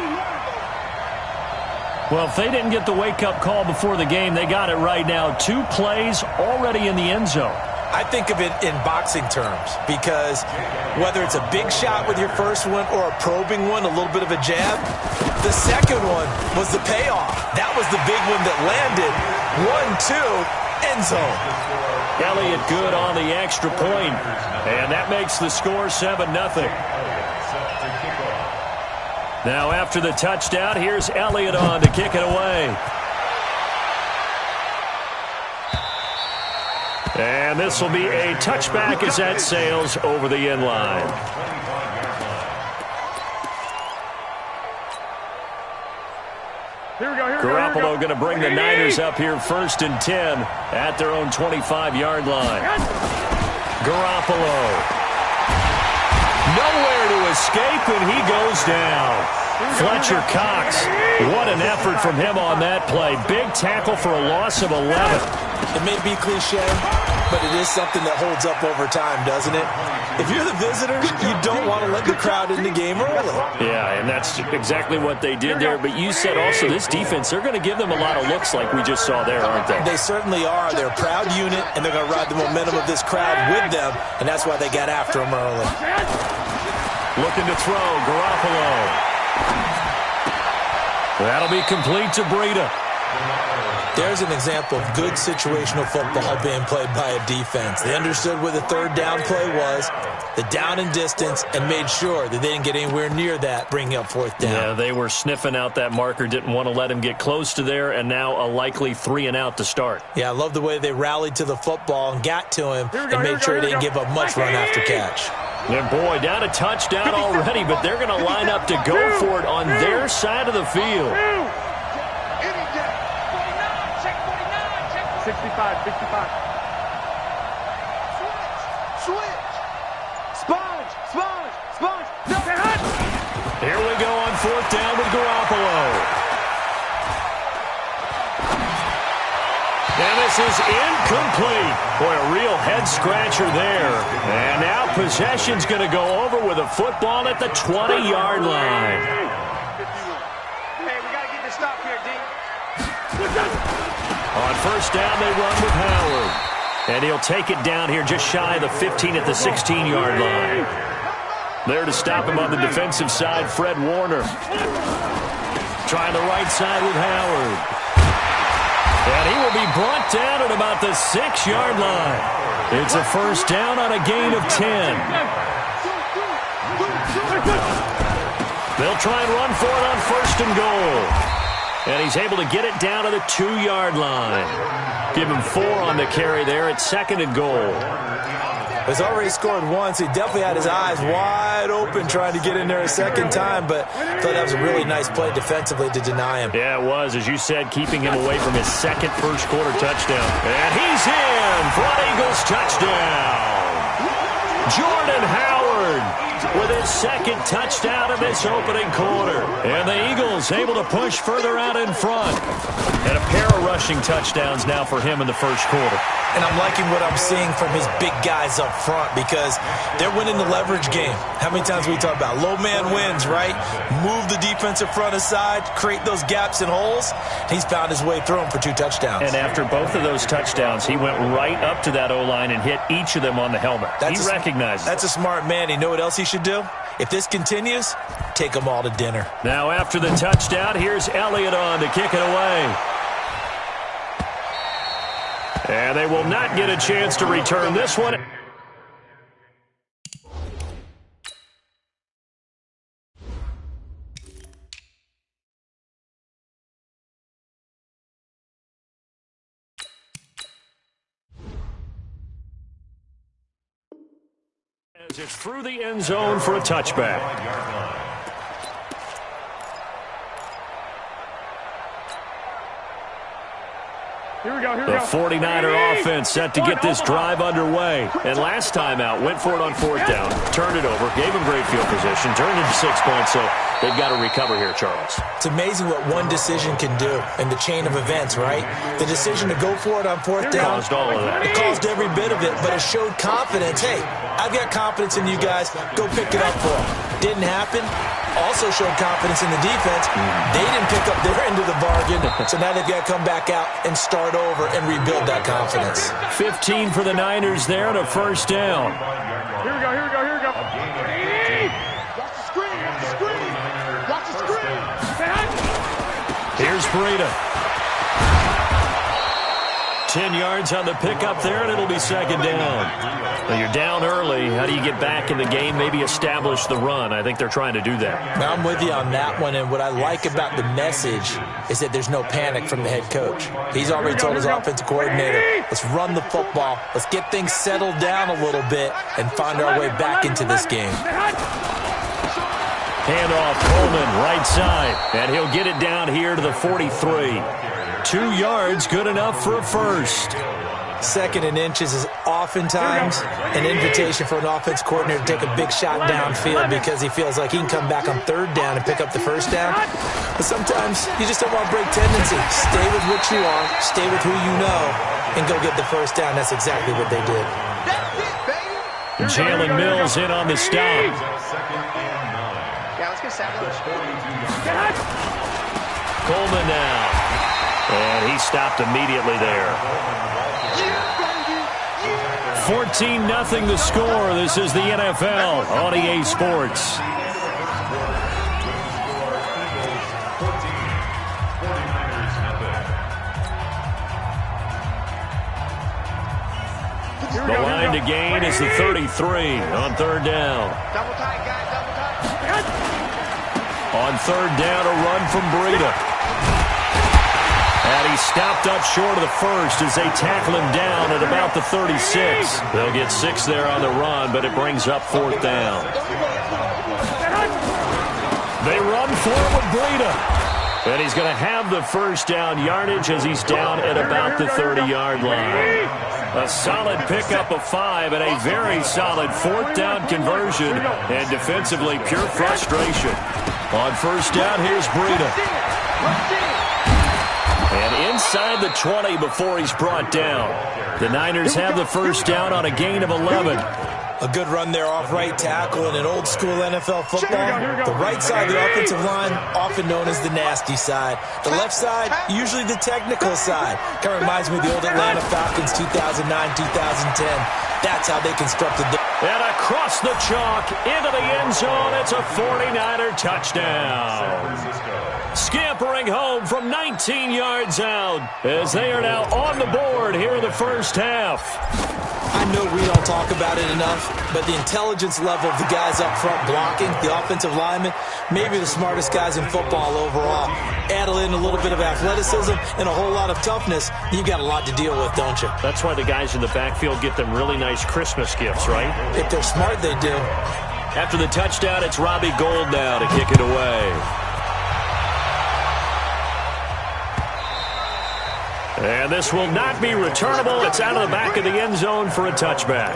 Well, if they didn't get the wake-up call before the game, they got it right now. 2 plays already in the end zone. I think of it in boxing terms because whether it's a big shot with your first one or a probing one, a little bit of a jab, the second one was the payoff. That was the big one that landed. 1-2, end zone. Elliott good on the extra point, and that makes the score 7-0. Now after the touchdown, here's Elliott on to kick it away. And this will be a touchback as that sails over the end line. Garoppolo going to bring the Niners up here 1st and 10 at their own 25-yard line. Garoppolo. Nowhere to escape, and he goes down. Fletcher Cox. What an effort from him on that play. Big tackle for a loss of 11. It may be cliche, but it is something that holds up over time, doesn't it? If you're the visitors, you don't want to let the crowd in the game early. Yeah, and that's exactly what they did there. But you said also this defense, they're going to give them a lot of looks like we just saw there, aren't they? They certainly are. They're a proud unit, and they're going to ride the momentum of this crowd with them, and that's why they got after them early. Looking to throw, Garoppolo. That'll be complete to Breida. There's an example of good situational football being played by a defense. They understood where the third down play was, the down and distance, and made sure that they didn't get anywhere near that, bringing up fourth down. Yeah, they were sniffing out that marker, didn't want to let him get close to there, and now a likely 3-and-out to start. Yeah, I love the way they rallied to the football and got to him and made sure he didn't give up much run after catch. And boy, down a touchdown already, but they're going to line up to go for it on their side of the field. 65. Switch. Sponge. No. Here we go on fourth down with Garoppolo. And this is incomplete. Boy, a real head-scratcher there. And now possession's going to go over with a football at the 20-yard line. Hey, we got to get this stop here, D. On first down, they run with Howard. And he'll take it down here just shy of the 15 at the 16-yard line. There to stop him on the defensive side, Fred Warner. Trying the right side with Howard. And he will be brought down at about the 6-yard line. It's a first down on a gain of 10. They'll try and run for it on first and goal. And he's able to get it down to the 2-yard line. Give him 4 on the carry there at second and goal. He's already scored once. He definitely had his eyes wide open trying to get in there a second time, but I thought that was a really nice play defensively to deny him. Yeah, it was, as you said, keeping him away from his second first-quarter touchdown. And he's in for an Eagles touchdown. Jordan Howard with his second touchdown in this opening quarter. And the Eagles able to push further out in front. And a pair of rushing touchdowns now for him in the first quarter. And I'm liking what I'm seeing from his big guys up front because they're winning the leverage game. How many times we talk about low man wins, right? Move the defensive front aside, create those gaps and holes. He's found his way through them for 2 touchdowns. And after both of those touchdowns, he went right up to that O-line and hit each of them on the helmet. He recognized it. That's a smart man. You know what else he should do? If this continues, take them all to dinner. Now after the touchdown, here's Elliott on to kick it away. And they will not get a chance to return this one. As it's through the end zone for a touchback. Here we go. The 49er offense set to get this drive underway. And last time out, went for it on fourth down, turned it over, gave him great field position, turned it to 6 points, so they've got to recover here, Charles. It's amazing what one decision can do in the chain of events, right? The decision to go for it on fourth down, caused all of that. It caused every bit of it, but it showed confidence. Hey, I've got confidence in you guys. Go pick it up for them. Didn't happen. Also showed confidence in the defense. They didn't pick up their end of the bargain, so now they've got to come back out and start over and rebuild that confidence. 15 for the Niners there and a first down. Here we go. Watch the screen. Here's Breida. 10 yards on the pickup there, and it'll be second down. Well, you're down early. How do you get back in the game, maybe establish the run? I think they're trying to do that. Now, I'm with you on that one, and what I like about the message is that there's no panic from the head coach. He's already told his offensive coordinator, let's run the football, let's get things settled down a little bit, and find our way back into this game. Handoff, Coleman, right side, and he'll get it down here to the 43. 2 yards, good enough for a first. Second and inches is oftentimes an invitation for an offense coordinator to take a big shot downfield because he feels like he can come back on third down and pick up the first down. But sometimes you just don't want to break tendency. Stay with what you are, stay with who you know, and go get the first down. That's exactly what they did. Jalen Mills in on the stop. Yeah, let's get Samuel. Coleman now. And he stopped immediately there. 14-0 the score. This is the NFL on EA Sports. The line to gain is the 33 on third down. Double tight, guys, double tight. On third down, a run from Breida. And he stopped up short of the first as they tackle him down at about the 36. They'll get 6 there on the run, but it brings up fourth down. They run forward with Breida. And he's going to have the first down yardage as he's down at about the 30-yard line. A solid pickup of 5 and a very solid fourth down conversion. And defensively, pure frustration. On first down, here's Breida. And inside the 20 before he's brought down. The Niners have the first down on a gain of 11. A good run there off right tackle in an old-school NFL football. The right side of the offensive line, often known as the nasty side. The left side, usually the technical side. Kind of reminds me of the old Atlanta Falcons 2009-2010. That's how they constructed the... And across the chalk, into the end zone, it's a 49er touchdown. Scampering home from 19 yards out as they are now on the board here in the first half. I know we don't talk about it enough, but the intelligence level of the guys up front blocking, the offensive linemen, maybe the smartest guys in football overall. Add in a little bit of athleticism and a whole lot of toughness, you got a lot to deal with, don't you? That's why the guys in the backfield get them really nice Christmas gifts, right? If they're smart, they do. After the touchdown, it's Robbie Gould now to kick it away. And this will not be returnable. It's out of the back of the end zone for a touchback.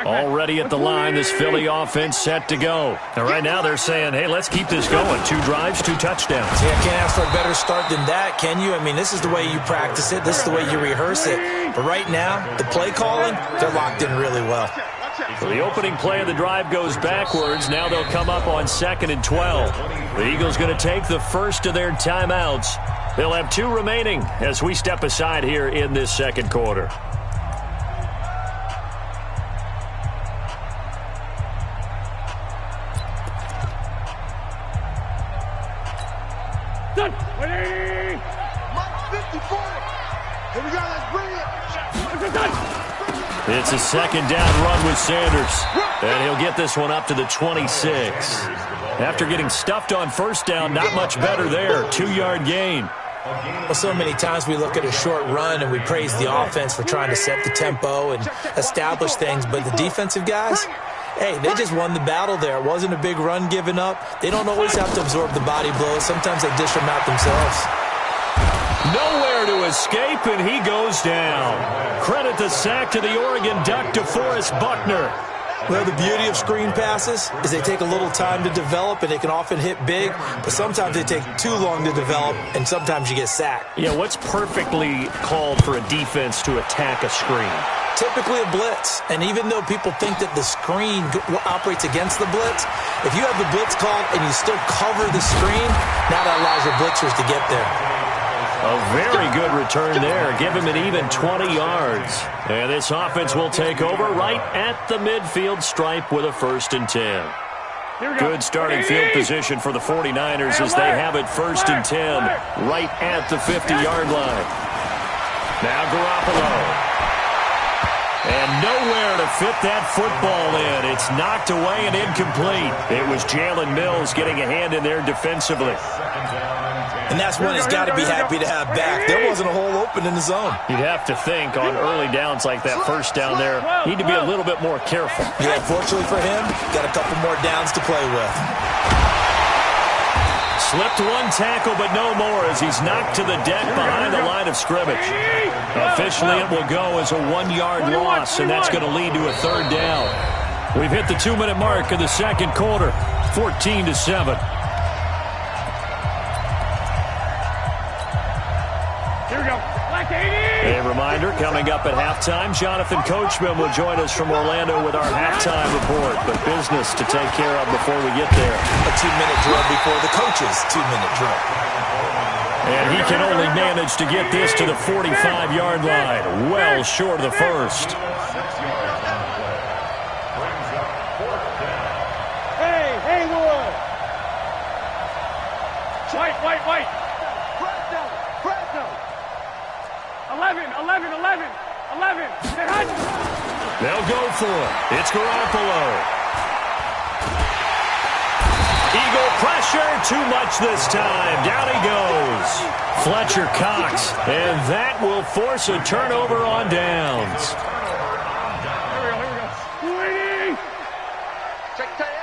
Already at the line, this Philly offense set to go. And right now they're saying, hey, let's keep this going. 2 drives, 2 touchdowns. Yeah, can't ask for a better start than that, can you? I mean, this is the way you practice it. This is the way you rehearse it. But right now, the play calling, they're locked in really well. So the opening play of the drive goes backwards. Now they'll come up on 2nd and 12. The Eagles going to take the first of their timeouts. They'll have 2 remaining as we step aside here in this second quarter. Done. Mike 54. Here we go. Let's bring it. It's a second down run with Sanders. And he'll get this one up to the 26. After getting stuffed on first down, not much better there. 2-yard gain. Well, so many times we look at a short run and we praise the offense for trying to set the tempo and establish things, but the defensive guys, hey, they just won the battle there. It wasn't a big run given up. They don't always have to absorb the body blows. Sometimes they dish them out themselves. Nowhere to escape, and he goes down. Credit the sack to the Oregon Duck, DeForest Buckner. Well, the beauty of screen passes is they take a little time to develop, and they can often hit big, but sometimes they take too long to develop, and sometimes you get sacked. Yeah, what's perfectly called for a defense to attack a screen? Typically a blitz, and even though people think that the screen operates against the blitz, if you have the blitz called and you still cover the screen, now that allows your blitzers to get there. A very good return there. Give him an even 20 yards. And this offense will take over right at the midfield stripe with a 1st and 10. Good starting field position for the 49ers as they have it 1st and 10 right at the 50-yard line. Now Garoppolo. And nowhere to fit that football in. It's knocked away and incomplete. It was Jalen Mills getting a hand in there defensively. 2nd down and 10. And that's one he's got to be happy to have back. There wasn't a hole open in the zone. You'd have to think on early downs like that first down there, need to be a little bit more careful. Yeah, fortunately for him, got a couple more downs to play with. Slipped one tackle, but no more as he's knocked to the deck behind the line of scrimmage. Officially, it will go as a 1-yard loss, and that's going to lead to a third down. We've hit the 2-minute mark of the second quarter, 14-7. Here we go. A reminder, coming up at halftime, Jonathan Coachman will join us from Orlando with our halftime report. But business to take care of before we get there. A 2-minute drill before the coach's 2-minute drill. And he can only manage to get this to the 45-yard line, well short of the first. Hey, Lord. White. Fresno. 11. They'll go for it. It's Garoppolo. Eagle pressure, too much this time. Down he goes. Fletcher Cox, and that will force a turnover on downs. Here we go. Check tight.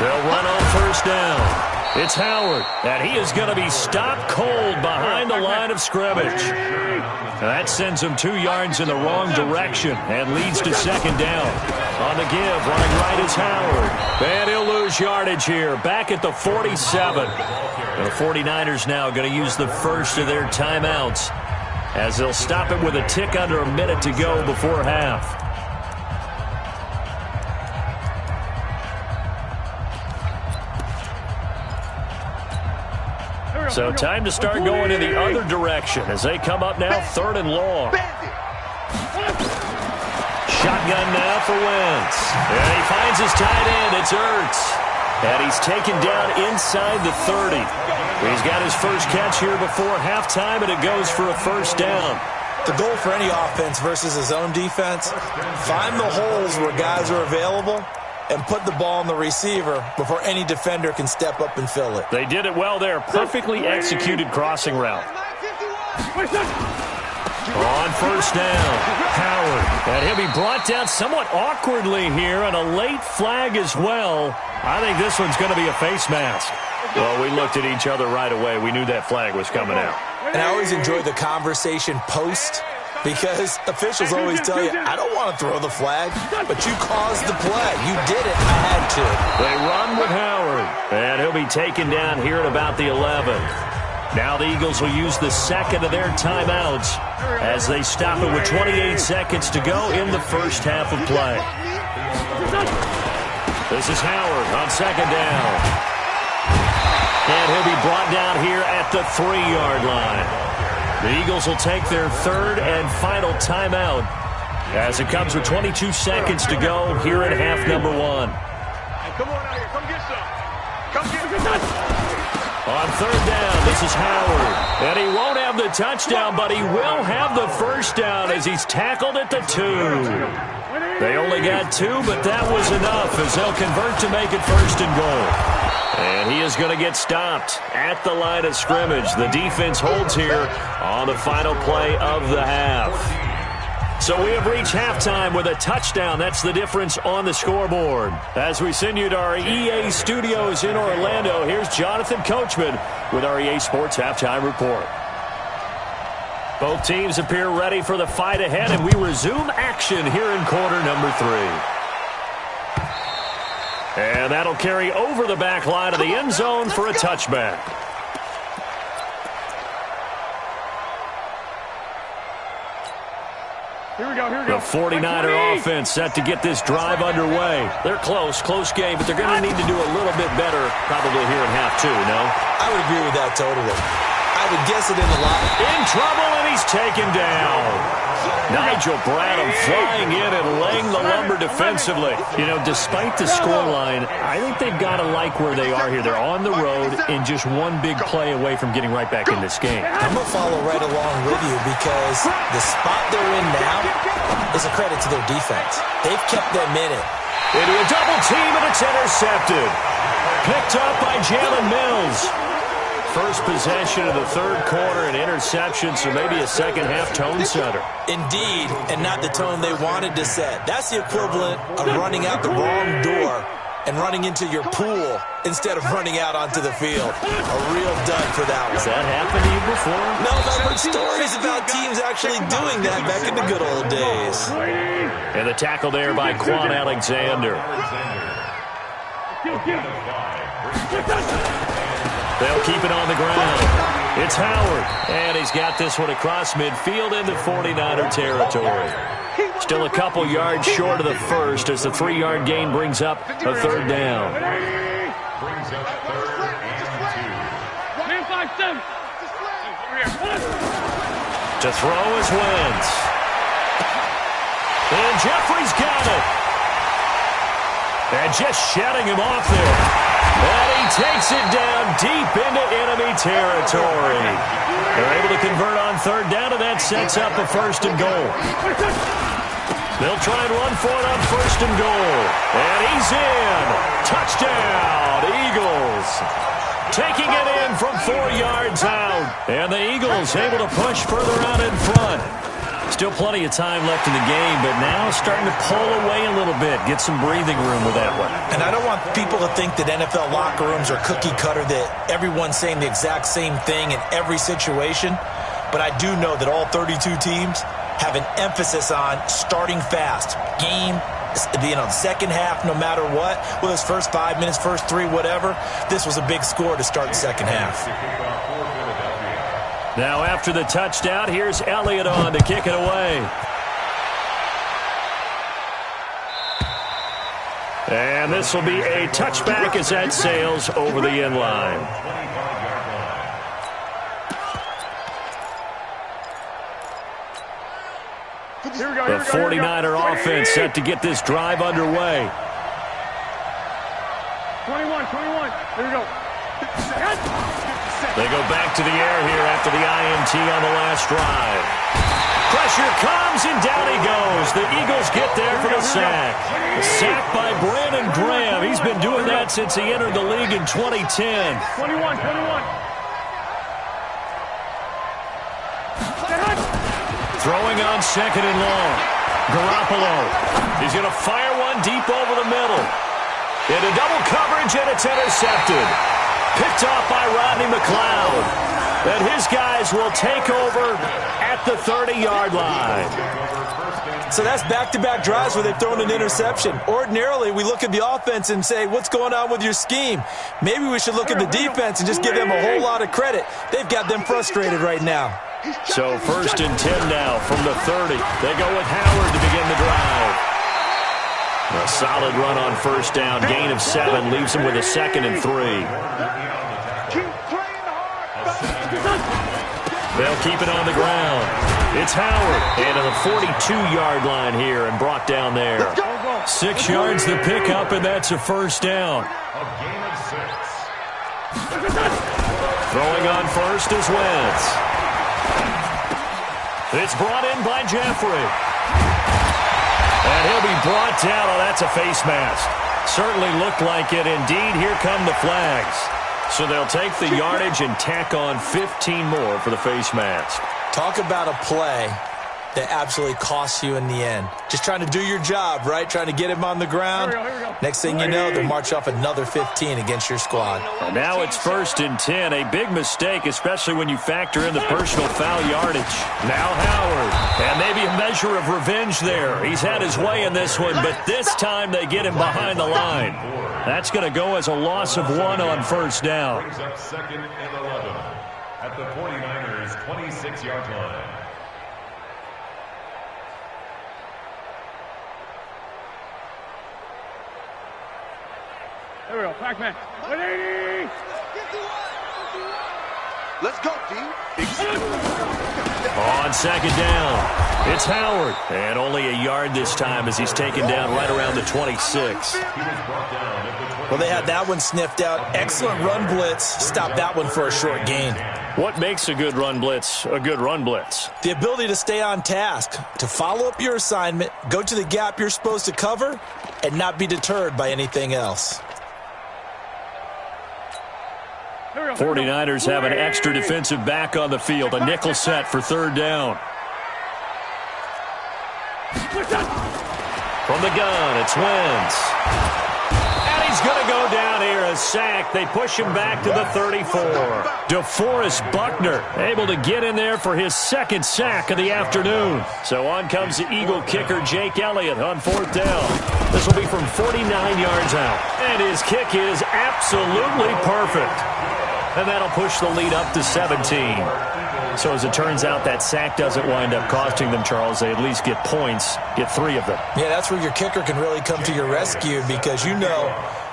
They'll run on first down. It's Howard, and he is going to be stopped cold behind the line of scrimmage. That sends him 2 yards in the wrong direction and leads to second down. On the give, running right is Howard. And he'll lose yardage here, back at the 47. The 49ers now going to use the first of their timeouts as they'll stop it with a tick under a minute to go before half. So time to start going in the other direction as they come up now, 3rd and long. Shotgun now for Wentz. And he finds his tight end. It's Ertz. And he's taken down inside the 30. He's got his first catch here before halftime, and it goes for a first down. The goal for any offense versus a zone defense, find the holes where guys are available and put the ball on the receiver before any defender can step up and fill it. They did it well there. Perfectly executed crossing route. On first down, Howard. And he'll be brought down somewhat awkwardly here, and a late flag as well. I think this one's going to be a face mask. Well, we looked at each other right away. We knew that flag was coming out. And I always enjoy the conversation post, because officials always tell you, I don't want to throw the flag, but you caused the play. You did it. I had to. They run with Howard, and he'll be taken down here at about the 11. Now the Eagles will use the second of their timeouts as they stop it with 28 seconds to go in the first half of play. This is Howard on second down. And he'll be brought down here at the 3-yard line. The Eagles will take their third and final timeout as it comes with 22 seconds to go here in half number 1. Come on out here. Come get some. Come get some. On third down, this is Howard. And he won't have the touchdown, but he will have the first down as he's tackled at the 2. They only got 2, but that was enough as they'll convert to make it first and goal. And he is going to get stopped at the line of scrimmage. The defense holds here on the final play of the half. So we have reached halftime with a touchdown. That's the difference on the scoreboard. As we send you to our EA studios in Orlando, here's Jonathan Coachman with our EA Sports Halftime Report. Both teams appear ready for the fight ahead, and we resume action here in quarter number 3. And that'll carry over the back line of the end zone for a touchback. Here we go. The 49er offense set to get this drive underway. They're close game, but they're going to need to do a little bit better probably here in half 2, no? I would agree with that totally. I would guess it in the line. In trouble, and he's taken down. Nigel Bradham flying in and laying the lumber defensively. You know, despite the scoreline, I think they've got to like where they are here. They're on the road and just one big play away from getting right back in this game. I'm going to follow right along with you because the spot they're in now is a credit to their defense. They've kept them in it. Into a double team, and it's intercepted. Picked up by Jalen Mills. First possession of the third quarter, an interception, so maybe a second-half tone setter. Indeed, and not the tone they wanted to set. That's the equivalent of running out the wrong door and running into your pool instead of running out onto the field. A real dud for that one. Has that happened to you before? No, I've heard stories about teams actually doing that back in the good old days. And the tackle there by Quan Alexander. They'll keep it on the ground. It's Howard, and he's got this one across midfield into 49er territory. Still a couple yards short of the first as the 3-yard gain brings up a third down. To throw is Wentz. And Jeffrey's got it. And just shutting him off there. And he takes it down deep into enemy territory. They're able to convert on third down, and that sets up a first and goal. They'll try and run for it on first and goal. And he's in. Touchdown, Eagles. Taking it in from 4 yards out. And the Eagles able to push further out in front. Still plenty of time left in the game, but now starting to pull away a little bit. Get some breathing room with that one. And I don't want people to think that NFL locker rooms are cookie cutter, that everyone's saying the exact same thing in every situation. But I do know that all 32 teams have an emphasis on starting fast. Game, second half, no matter what. Whether it's first 5 minutes, first 3, whatever. This was a big score to start the second half. Now after the touchdown, here's Elliott on to kick it away. And this will be a touchback as that sails over the end line. The 49er offense set to get this drive underway. 21. Here we go. They go back to the air here after the INT on the last drive. Pressure comes, and down he goes. The Eagles get there for the sack. A sack by Brandon Graham. He's been doing that since he entered the league in 2010. 21. Throwing on second and long. Garoppolo. He's going to fire one deep over the middle. Into double coverage, and it's intercepted. Picked off by Rodney McLeod. And his guys will take over at the 30-yard line. So that's back-to-back drives where they've thrown an interception. Ordinarily, we look at the offense and say, what's going on with your scheme? Maybe we should look at the defense and just give them a whole lot of credit. They've got them frustrated right now. So first and 10 now from the 30. They go with Howard to begin the drive. A solid run on first down. Gain of 7 leaves him with a second and 3. They'll keep it on the ground. It's Howard. And to the 42-yard line here and brought down there. 6 yards the pickup, and that's a first down. Throwing on first is Wentz. It's brought in by Jeffrey. And he'll be brought down. Oh, that's a face mask. Certainly looked like it. Indeed, here come the flags. So they'll take the yardage and tack on 15 more for the face mask. Talk about a play that absolutely costs you in the end. Just trying to do your job, right? Trying to get him on the ground. Here we go. Next thing you know, they'll march off another 15 against your squad. And now it's first and 10. A big mistake, especially when you factor in the personal foul yardage. Now Howard. And maybe a measure of revenge there. He's had his way in this one, but this time they get him behind the line. That's going to go as a loss of 1 on first down. Brings up second and 11 at the 49ers' 26-yard line. There we go. Pac-Man. 180. Let's go, D. On second down, it's Howard. And only a yard this time as he's taken down right around the 26. Well, they had that one sniffed out. Excellent run blitz. Stopped that one for a short gain. What makes a good run blitz a good run blitz? The ability to stay on task, to follow up your assignment, go to the gap you're supposed to cover, and not be deterred by anything else. 49ers have an extra defensive back on the field. A nickel set for third down. From the gun, it's Wentz. And he's going to go down here, a sack. They push him back to the 34. DeForest Buckner able to get in there for his second sack of the afternoon. So on comes the Eagle kicker, Jake Elliott, on fourth down. This will be from 49 yards out. And his kick is absolutely perfect. And that'll push the lead up to 17. So as it turns out, that sack doesn't wind up costing them, Charles. They at least get points, get 3 of them. Yeah, that's where your kicker can really come to your rescue because, you know,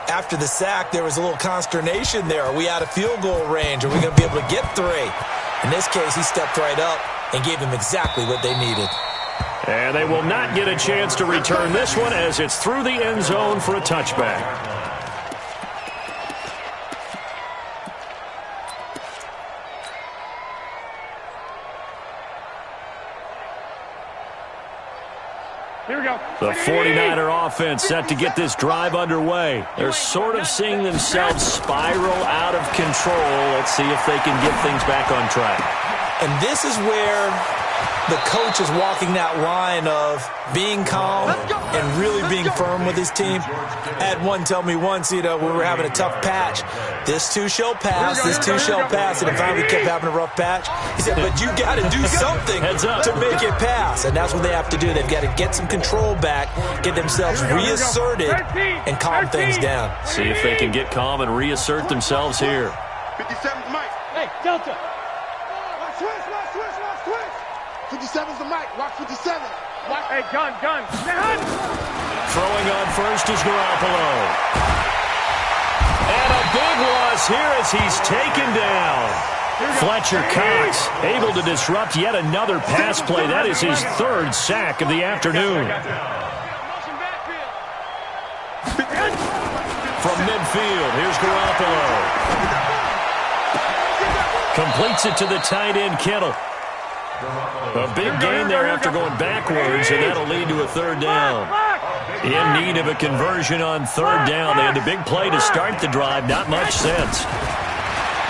after the sack, there was a little consternation there. Are we out of field goal range? Are we going to be able to get 3? In this case, he stepped right up and gave them exactly what they needed. And they will not get a chance to return this one as it's through the end zone for a touchback. Here we go. The 49er offense set to get this drive underway. They're sort of seeing themselves spiral out of control. Let's see if they can get things back on track. And this is where the coach is walking that line of being calm and really being firm with his team. I had one tell me once, you know, we were having a tough patch. This too shall pass, this too shall pass. And finally we kept having a rough patch. He said, but you got to do something to make it pass. And that's what they have to do. They've got to get some control back, get themselves reasserted, and calm things down. See if they can get calm and reassert themselves here. 57's Mike. Hey, Delta. Switch. 57's the Mike. Watch 57. Watch. Hey, gun. Throwing on first is Garoppolo. And a big loss here as he's taken down. Fletcher Cox able to disrupt yet another pass play. That is his 3rd sack of the afternoon. From midfield, here's Garoppolo. Completes it to the tight end, Kittle. A big gain there after going backwards, and that'll lead to a 3rd down. In need of a conversion on 3rd down. They had a big play to start the drive. Not much sense.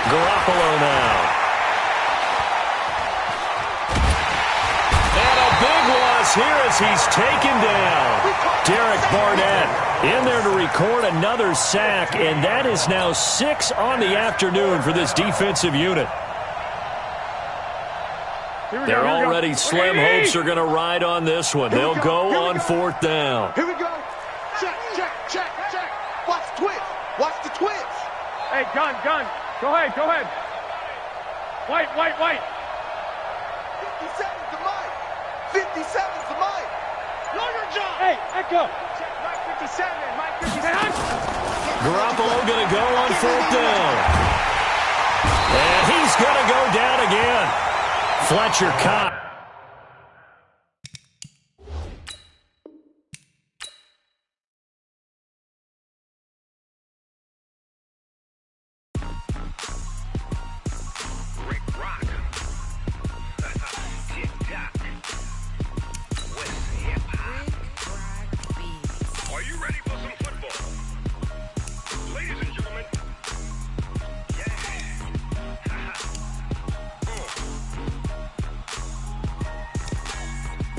Garoppolo now. And a big loss here as he's taken down. Derek Barnett in there to record another sack, and that is now 6 on the afternoon for this defensive unit. They're already slim hopes are going to ride on this one. They'll go on 4th down. Here we go. Check. Watch the twitch. Hey, gun. Go ahead. White. 57's the Mike. 57's the Mike. Longer job. Hey, Echo. Check Mike 57. Mike 57. Garoppolo going to go on 4th down. And he's going to go down again. Fletcher Cox. Rick Rock. Tick-tock. With hip-hop. Are you ready for some football? Ladies and gentlemen.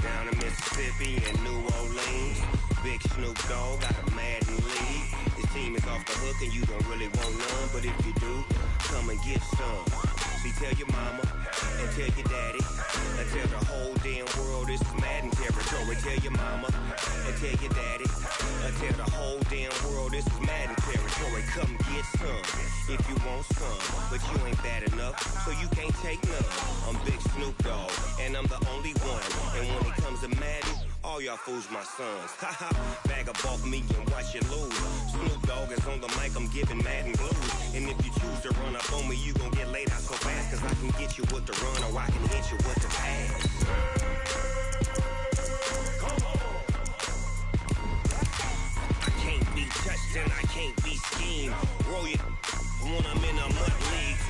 Down in Mississippi and New Orleans, Big Snoop Dogg got a Madden league. His team is off the hook and you don't really want none, but if you do, come and get some. See, tell your mama and tell your daddy and tell the whole damn world this is Madden territory. Tell your mama and tell your daddy and tell the whole damn world this is Madden territory. Come get some if you want some, but you ain't bad enough, so you can't take none. I'm Big Snoop Dogg, and I'm the only one. And when it comes to Madden, all y'all fools my sons. Haha, bag up off me and watch you lose. Snoop Dogg is on the mic, I'm giving Madden blues. And if you choose to run up on me, you gon' get laid out so fast, cause I can get you with the run or I can hit you with the pass. I can't be touched and I can't be schemed. Roll your I want them in a mud league.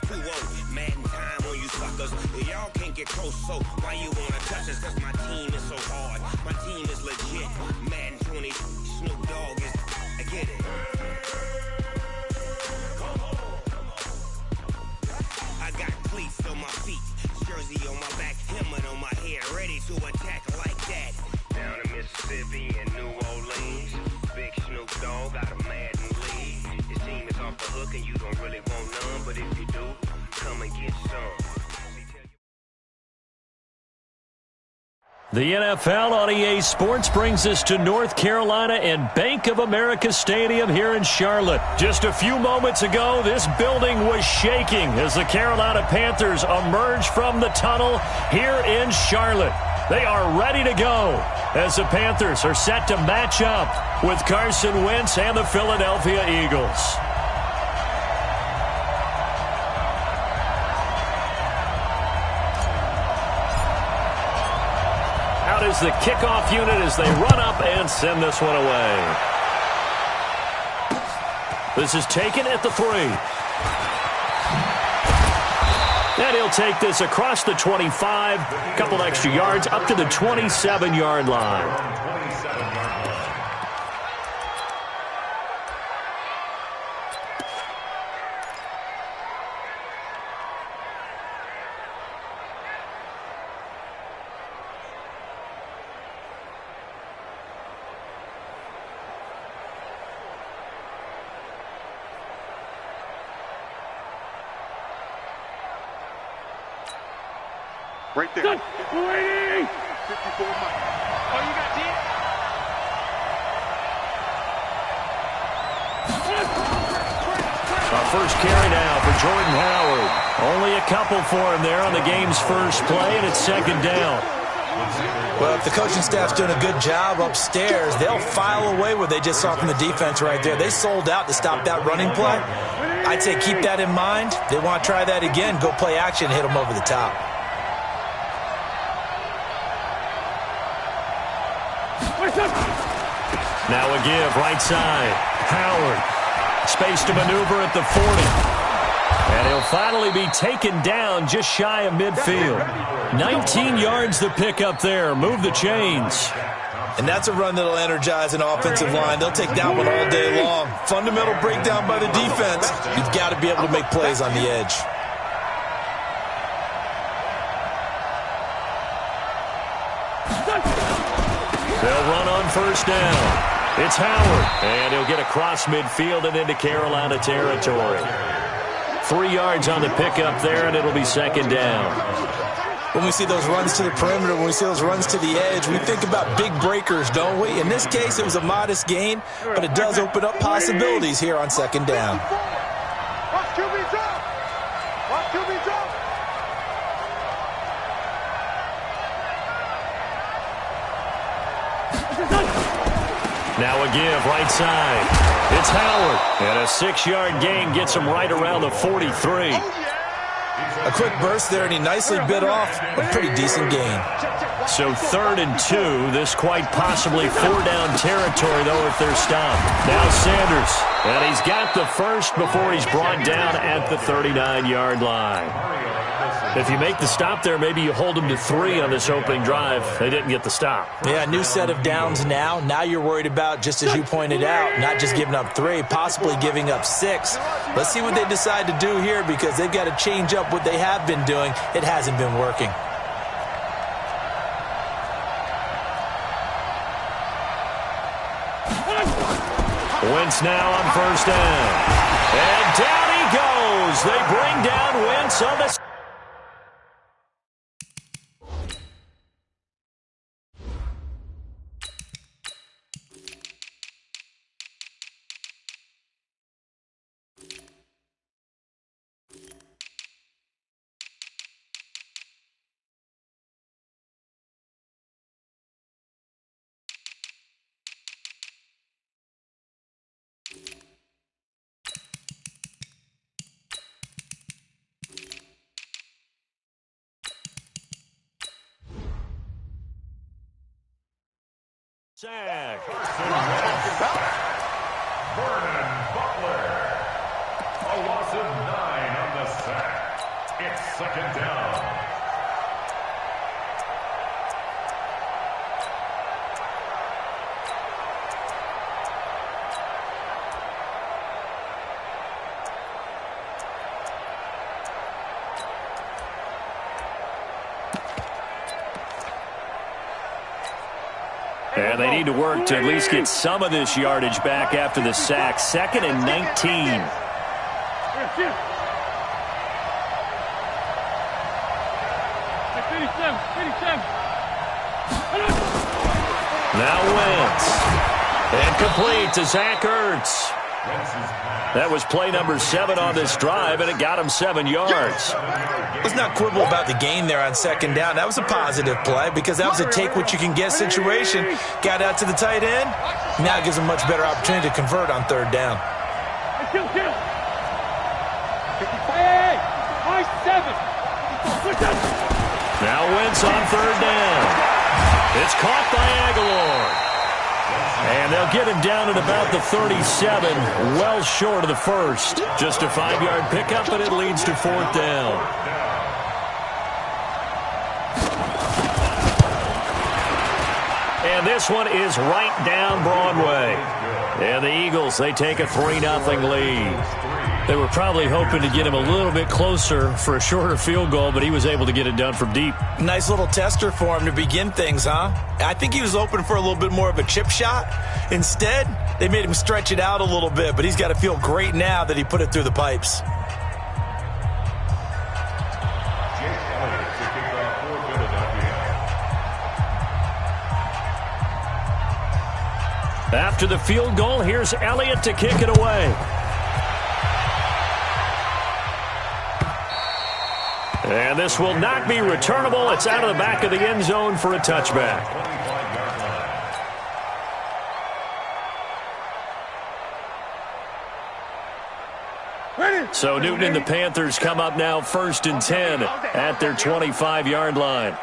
2-0, Madden time on you suckers. Y'all can't get close, so why you wanna touch us? Cause my team is so hard. My team is legit. Madden 20, Snoop Dogg is. I get it. I got cleats on my feet, jersey on my back, helmet on my head, ready to attack like that. Down in Mississippi and New Orleans, Big Snoop Dogg got a Madden league. His team is off the hook and you don't really want none, but if you do, come and get some. The NFL on EA Sports brings us to North Carolina and Bank of America Stadium here in Charlotte. Just a few moments ago, this building was shaking as the Carolina Panthers emerge from the tunnel here in Charlotte. They are ready to go as the Panthers are set to match up with Carson Wentz and the Philadelphia Eagles. Is the kickoff unit as they run up and send this one away. This is taken at the 3. And he'll take this across the 25, a couple extra yards up to the 27-yard line. Right there. Good. 54 miles. Oh, you got deep? Our first carry now for Jordan Howard. Only a couple for him there on the game's first play, and it's second down. Well, if the coaching staff's doing a good job upstairs, they'll file away what they just saw from the defense right there. They sold out to stop that running play. I'd say keep that in mind. They want to try that again. Go play action, hit them over the top. Now a give, right side. Howard. Space to maneuver at the 40. And he'll finally be taken down just shy of midfield. 19 yards the pick up there. Move the chains. And that's a run that'll energize an offensive line. They'll take that one all day long. Fundamental breakdown by the defense. You've got to be able to make plays on the edge. They'll run on first down. It's Howard, and he'll get across midfield and into Carolina territory. 3 yards on the pickup there, and it'll be second down. When we see those runs to the perimeter, when we see those runs to the edge, we think about big breakers, don't we? In this case, it was a modest gain, but it does open up possibilities here on second down. Watch QB drop. Watch QB drop. Now a give, right side. It's Howard. And a 6-yard gain gets him right around the 43. A quick burst there, and he nicely bit off a pretty decent gain. So 3rd and 2. This quite possibly 4-down territory, though, if they're stopped. Now Sanders. And he's got the first before he's brought down at the 39-yard line. If you make the stop there, maybe you hold them to 3 on this opening drive. They didn't get the stop. Yeah, new set of downs now. Now you're worried about, just as you pointed out, not just giving up 3, possibly giving up 6. Let's see what they decide to do here, because they've got to change up what they have been doing. It hasn't been working. Wentz now on first down. And down he goes. They bring down Wentz on the... Vernon Butler. Second down. And they need to work to at least get some of this yardage back after the sack. 2nd and 19. Now Wentz. And complete to Zach Ertz. That was play number 7 on this drive, and it got him 7 yards. Let's not quibble about the gain there on 2nd down. That was a positive play because that was a take-what-you-can-get situation. Got out to the tight end. Now it gives him a much better opportunity to convert on 3rd down. Now Wentz on 3rd down. It's caught by Aguilar. And they'll get him down at about the 37, well short of the first. Just a 5-yard pickup, but it leads to 4th down. And this one is right down Broadway. And the Eagles, they take a 3-0 lead. They were probably hoping to get him a little bit closer for a shorter field goal, but he was able to get it done from deep. Nice little tester for him to begin things, huh? I think he was open for a little bit more of a chip shot. Instead, they made him stretch it out a little bit, but he's got to feel great now that he put it through the pipes. After the field goal, here's Elliott to kick it away. And this will not be returnable. It's out of the back of the end zone for a touchback. So Newton and the Panthers come up now 1st and 10 at their 25-yard line.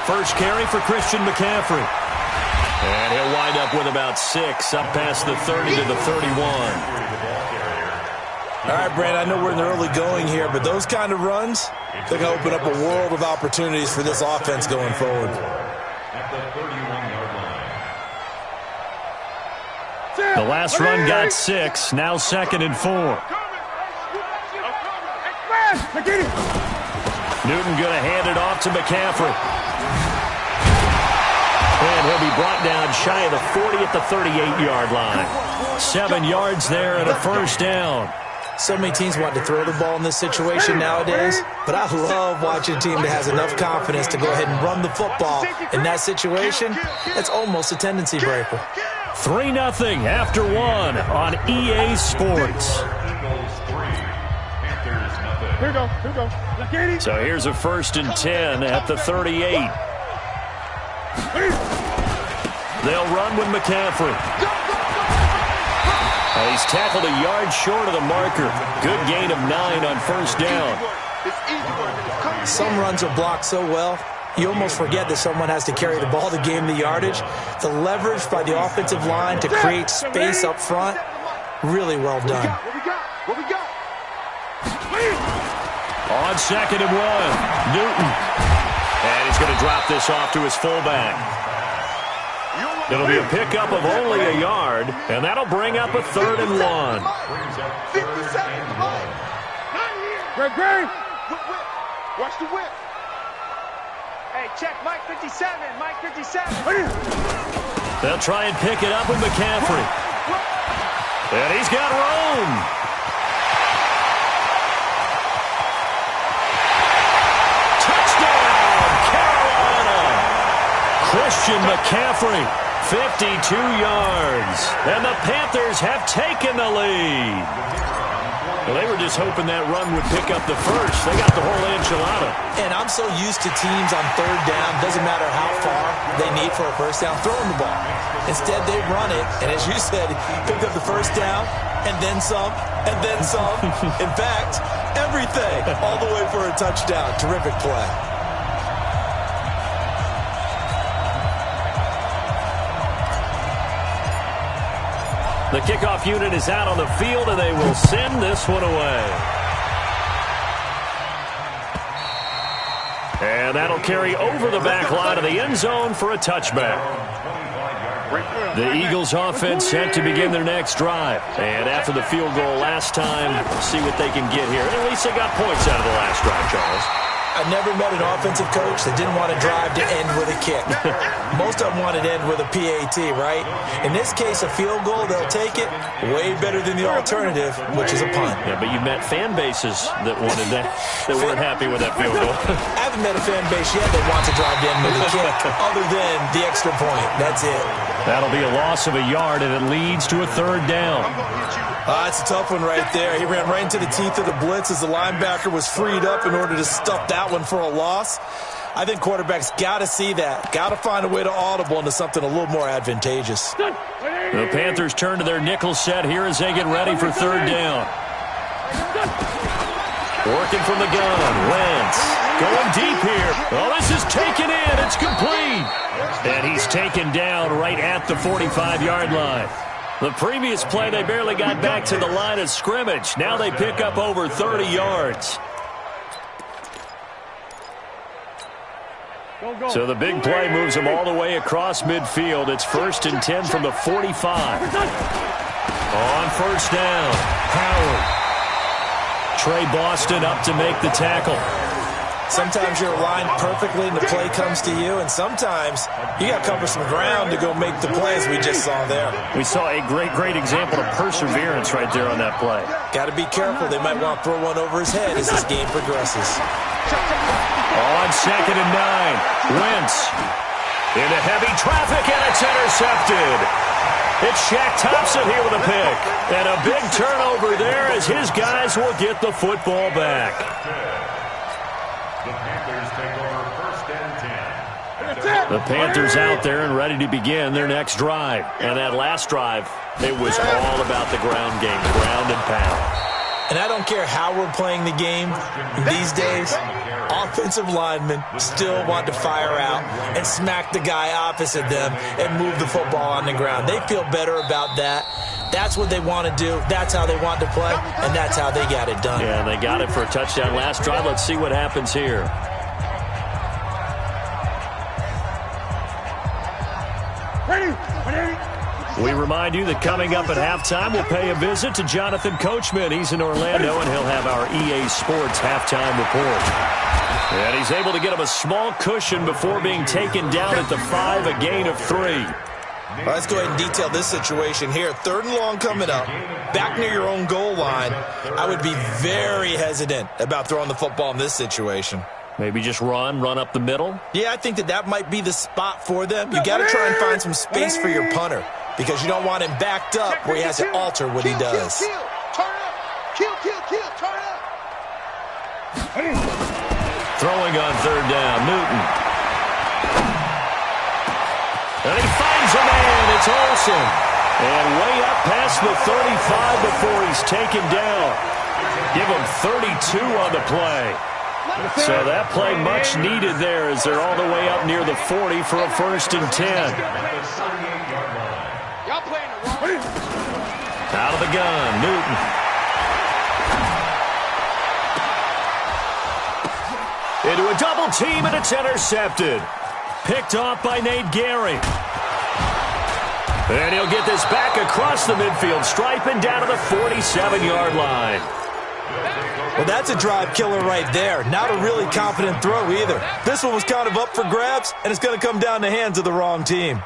First carry for Christian McCaffrey. And he'll wind up with about 6, up past the 30 to the 31. All right, Brand, I know we're in the early going here, but those kind of runs, they're going to open up a world of opportunities for this offense going forward. At the 31-yard line. The last run got 6, now 2nd and 4. Newton going to hand it off to McCaffrey. And he'll be brought down shy of the 40 at the 38-yard line. 7 yards there and a 1st down. So many teams want to throw the ball in this situation nowadays, but I love watching a team that has enough confidence to go ahead and run the football. In that situation, it's almost a tendency breaker. 3-0 after 1 on EA Sports. So here's a 1st and 10 at the 38. They'll run with McCaffrey. He's tackled a yard short of the marker. Good gain of 9 on 1st down. Some runs are blocked so well, you almost forget that someone has to carry the ball to gain the yardage. The leverage by the offensive line to create space up front, really well done. On 2nd and 1, Newton. And he's going to drop this off to his fullback. It'll be a pickup of only a yard, and that'll bring up a 3rd and 1. 57 to Mike. Greg. Watch the whip. Hey, check Mike 57. Mike 57. They'll try and pick it up with McCaffrey. And he's got room. Touchdown, Carolina. Christian McCaffrey. 52 yards, and the Panthers have taken the lead. Well, they were just hoping that run would pick up the first. They got the whole enchilada. And I'm so used to teams on 3rd down, doesn't matter how far they need for a 1st down, throwing the ball. Instead, they run it, and as you said, picked up the 1st down, and then some, and then some. In fact, everything, all the way for a touchdown. Terrific play. The kickoff unit is out on the field, and they will send this one away. And that'll carry over the back line of the end zone for a touchback. The Eagles offense set to begin their next drive. And after the field goal last time, see what they can get here. At least they got points out of the last drive, Charles. I never met an offensive coach that didn't want to drive to end with a kick. Most of them wanted to end with a PAT, right? In this case, a field goal, they'll take it. Way better than the alternative, which is a punt. Yeah, but you met fan bases that wanted that weren't happy with that field goal. I haven't met a fan base yet that wants to drive to end with a kick, other than the extra point. That's it. That'll be a loss of a yard, and it leads to a third down. That's a tough one right there. He ran right into the teeth of the blitz as the linebacker was freed up in order to stuff that one for a loss. I think quarterbacks got to see that. Got to find a way to audible into something a little more advantageous. The Panthers turn to their nickel set here as they get ready for third down. Working from the gun. Wentz going deep here. Oh, this is taken in. It's complete. And he's taken down right at the 45-yard line. The previous play, they barely got back to the line of scrimmage. Now they pick up over 30 yards. So the big play moves them all the way across midfield. It's 1st and 10 from the 45. On first down, Howard. Trey Boston up to make the tackle. Sometimes you're aligned perfectly and the play comes to you, and sometimes you got to cover some ground to go make the plays we just saw there. We saw a great example of perseverance right there on that play. Got to be careful. They might want to throw one over his head as this game progresses. On 2nd and 9, Wentz into heavy traffic, and it's intercepted. It's Shaq Thompson here with a pick. And a big turnover there as his guys will get the football back. The Panthers take over 1st and 10. The Panthers out there and ready to begin their next drive. And that last drive, it was all about the ground game, ground and pound. And I don't care how we're playing the game these days, offensive linemen still want to fire out and smack the guy opposite them and move the football on the ground. They feel better about that. That's what they want to do. That's how they want to play, and that's how they got it done. Yeah, they got it for a touchdown last drive. Let's see what happens here. We remind you that coming up at halftime, we'll pay a visit to Jonathan Coachman. He's in Orlando, and he'll have our EA Sports halftime report. And he's able to get him a small cushion before being taken down at the 5, a gain of 3. Well, let's go ahead and detail this situation here. 3rd and long coming up, back near your own goal line. I would be very hesitant about throwing the football in this situation. Maybe just run up the middle? Yeah, I think that might be the spot for them. You got to try and find some space for your punter because you don't want him backed up where he has to alter what he does. Turn up. Kill, turn up. Throwing on 3rd down, Newton. And he finds a man. It's Olsen. And way up past the 35 before he's taken down. Give him 32 on the play. So that play much needed there as they're all the way up near the 40 for a 1st and 10. Out of the gun, Newton. Into a double team, and it's intercepted. Picked off by Nate Gehring. And he'll get this back across the midfield stripe and down to the 47-yard line. Well, that's a drive killer right there. Not a really confident throw either. This one was kind of up for grabs, and it's going to come down the hands of the wrong team.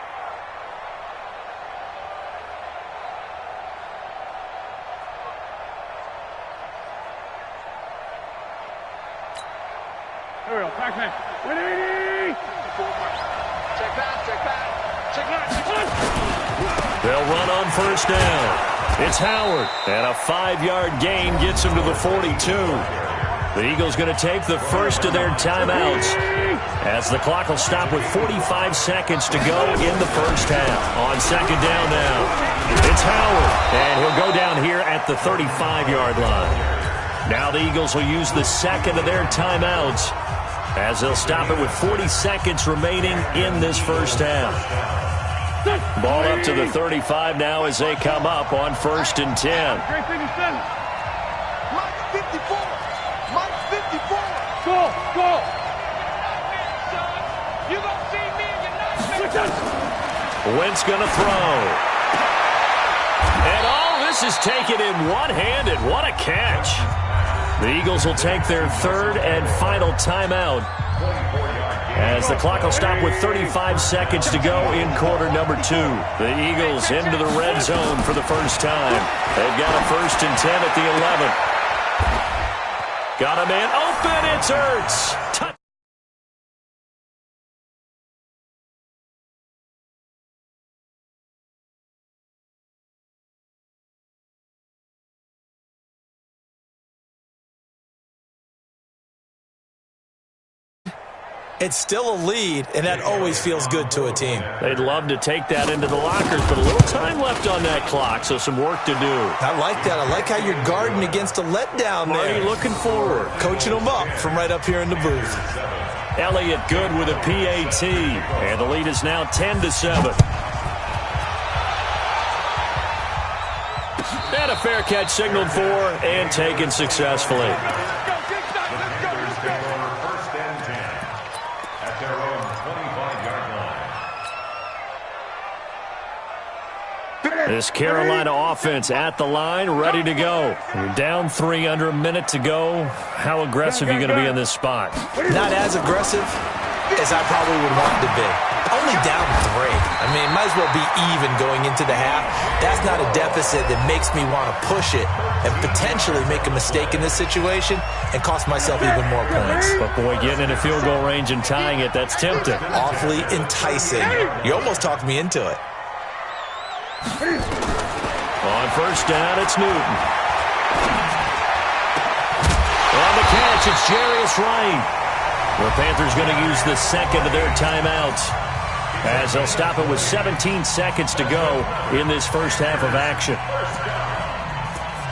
Here we go, Pac-Man. 180! Check back. They'll run on 1st down. It's Howard, and a 5-yard gain gets him to the 42. The Eagles going to take the first of their timeouts as the clock will stop with 45 seconds to go in the first half. On 2nd down now, it's Howard, and he'll go down here at the 35-yard line. Now the Eagles will use the second of their timeouts as they'll stop it with 40 seconds remaining in this first half. Ball up to the 35 now as they come up on 1st and 10. Mike 54. Go! Wentz going to throw. And all this is taken in one-handed. What a catch. The Eagles will take their third and final timeout as the clock will stop with 35 seconds to go in quarter number 2. The Eagles into the red zone for the first time. They've got a 1st and 10 at the 11. Got a man open. It's Ertz. It's still a lead, and that always feels good to a team. They'd love to take that into the lockers, but a little time left on that clock, so some work to do. I like that. I like how you're guarding against a letdown there. Marty looking forward. Coaching them up from right up here in the booth. Elliott good with a PAT, and the lead is now 10-7. And a fair catch signaled for and taken successfully. This Carolina offense at the line, ready to go. You're down 3 under a minute to go. How aggressive are you going to be in this spot? Not as aggressive as I probably would want to be. Only down 3. I mean, might as well be even going into the half. That's not a deficit that makes me want to push it and potentially make a mistake in this situation and cost myself even more points. But, boy, getting in a field goal range and tying it, that's tempting. Awfully enticing. You almost talked me into it. On first down, it's Newton. On the catch, it's Jarius Wright. The Panthers going to use the second of their timeouts as they'll stop it with 17 seconds to go in this first half of action.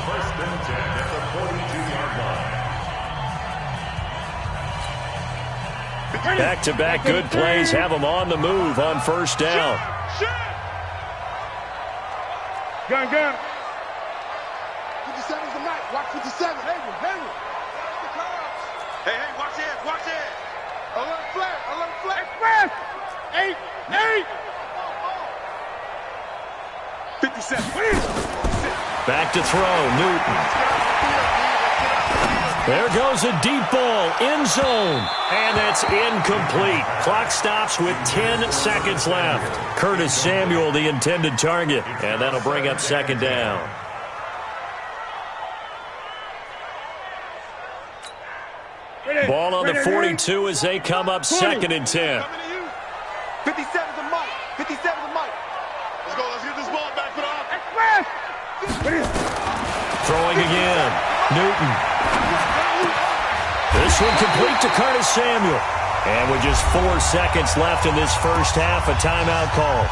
First and 10 at the 42-yard line. Back-to-back good plays have them on the move on first down. Gun. 57's the night. Watch 57. Hey, watch it. Alert flag. Express. 8. 57. Back to throw, Newton. There goes a deep ball, end zone, and that's incomplete. Clock stops with 10 seconds left. Curtis Samuel, the intended target, and that'll bring up second down. Ball on the 42 as they come up 2nd and 10. 57's the mic. Let's go. Let's get this ball back for the offense. Throwing again, Newton. This one complete to Curtis Samuel. And with just 4 seconds left in this first half, a timeout call.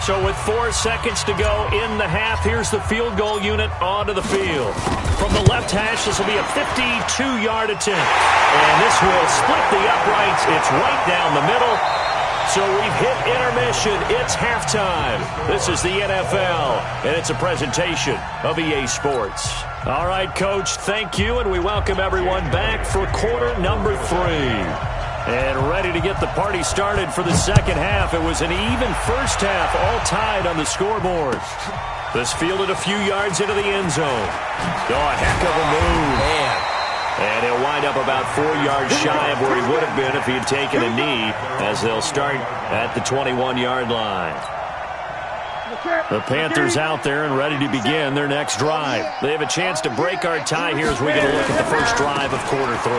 So with 4 seconds to go in the half, here's the field goal unit onto the field. From the left hash, this will be a 52-yard attempt. And this will split the uprights. It's right down the middle. So we've hit intermission. It's halftime. This is the NFL, and it's a presentation of EA Sports. All right, Coach, thank you, and we welcome everyone back for quarter number 3. And ready to get the party started for the second half. It was an even first half, all tied on the scoreboard. This fielded a few yards into the end zone. Oh, a heck of a move. Man. And he'll wind up about 4 yards shy of where he would have been if he had taken a knee, as they'll start at the 21-yard line. The Panthers out there and ready to begin their next drive. They have a chance to break our tie here as we get a look at the first drive of quarter 3.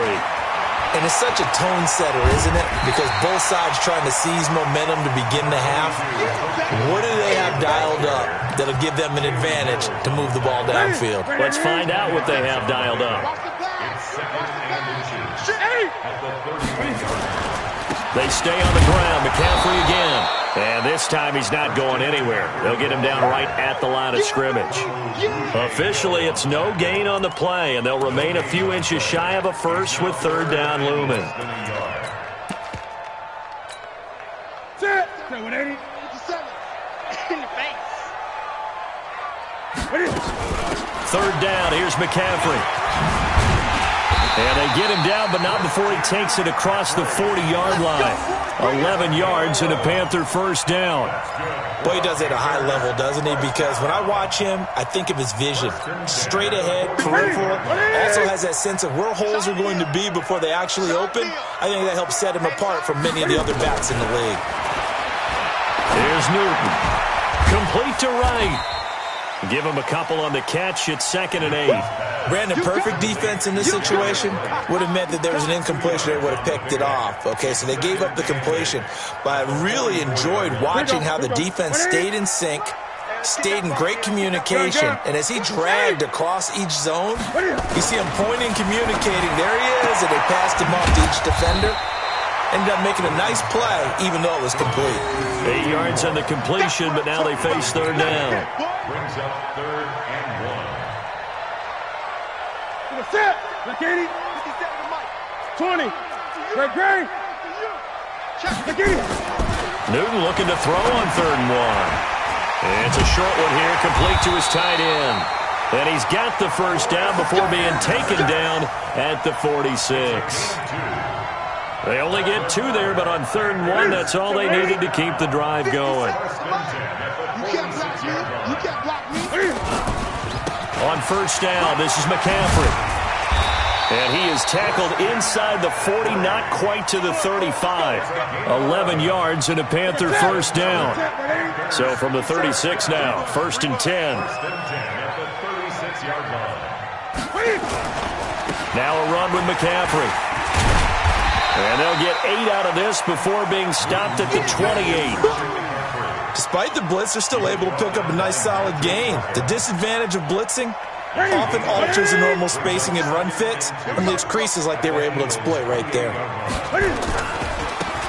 And it's such a tone setter, isn't it? Because both sides trying to seize momentum to begin the half. What do they have dialed up that'll give them an advantage to move the ball downfield? Let's find out what they have dialed up. They stay on the ground. McCaffrey again. And this time he's not going anywhere. They'll get him down right at the line of scrimmage. Officially, it's no gain on the play, and they'll remain a few inches shy of a first with third down looming. Third down, here's McCaffrey. And they get him down, but not before he takes it across the 40-yard line. 11 yards and a Panther first down. Boy, he does it at a high level, doesn't he? Because when I watch him, I think of his vision. Straight ahead, peripheral. Also has that sense of where holes are going to be before they actually open. I think that helps set him apart from many of the other backs in the league. Here's Newton. Complete to Wright. Give him a couple on the catch. It's 2nd and 8. Brandon, perfect defense in this situation would have meant that there was an incompletion. They would have picked it off. Okay, so they gave up the completion. But I really enjoyed watching how the defense stayed in sync, stayed in great communication. And as he dragged across each zone, you see him pointing, communicating. There he is, and they passed him off to each defender. Ended up making a nice play, even though it was complete. 8 yards on the completion, but now they face 3rd down. Brings up 3rd and 1. Set. Look, 80. 20. Great. Look, 80. Newton looking to throw on 3rd and 1. It's a short one here, complete to his tight end. And he's got the first down before being taken down at the 46. They only get 2 there, but on 3rd and 1, that's all they needed to keep the drive going. On 1st down, this is McCaffrey. And he is tackled inside the 40, not quite to the 35. 11 yards and a Panther first down. So from the 36 now, 1st and 10. Now a run with McCaffrey. And they'll get 8 out of this before being stopped at the 28. Despite the blitz, they're still able to pick up a nice, solid gain. The disadvantage of blitzing often alters the normal spacing and run fits and leaves creases like they were able to exploit right there.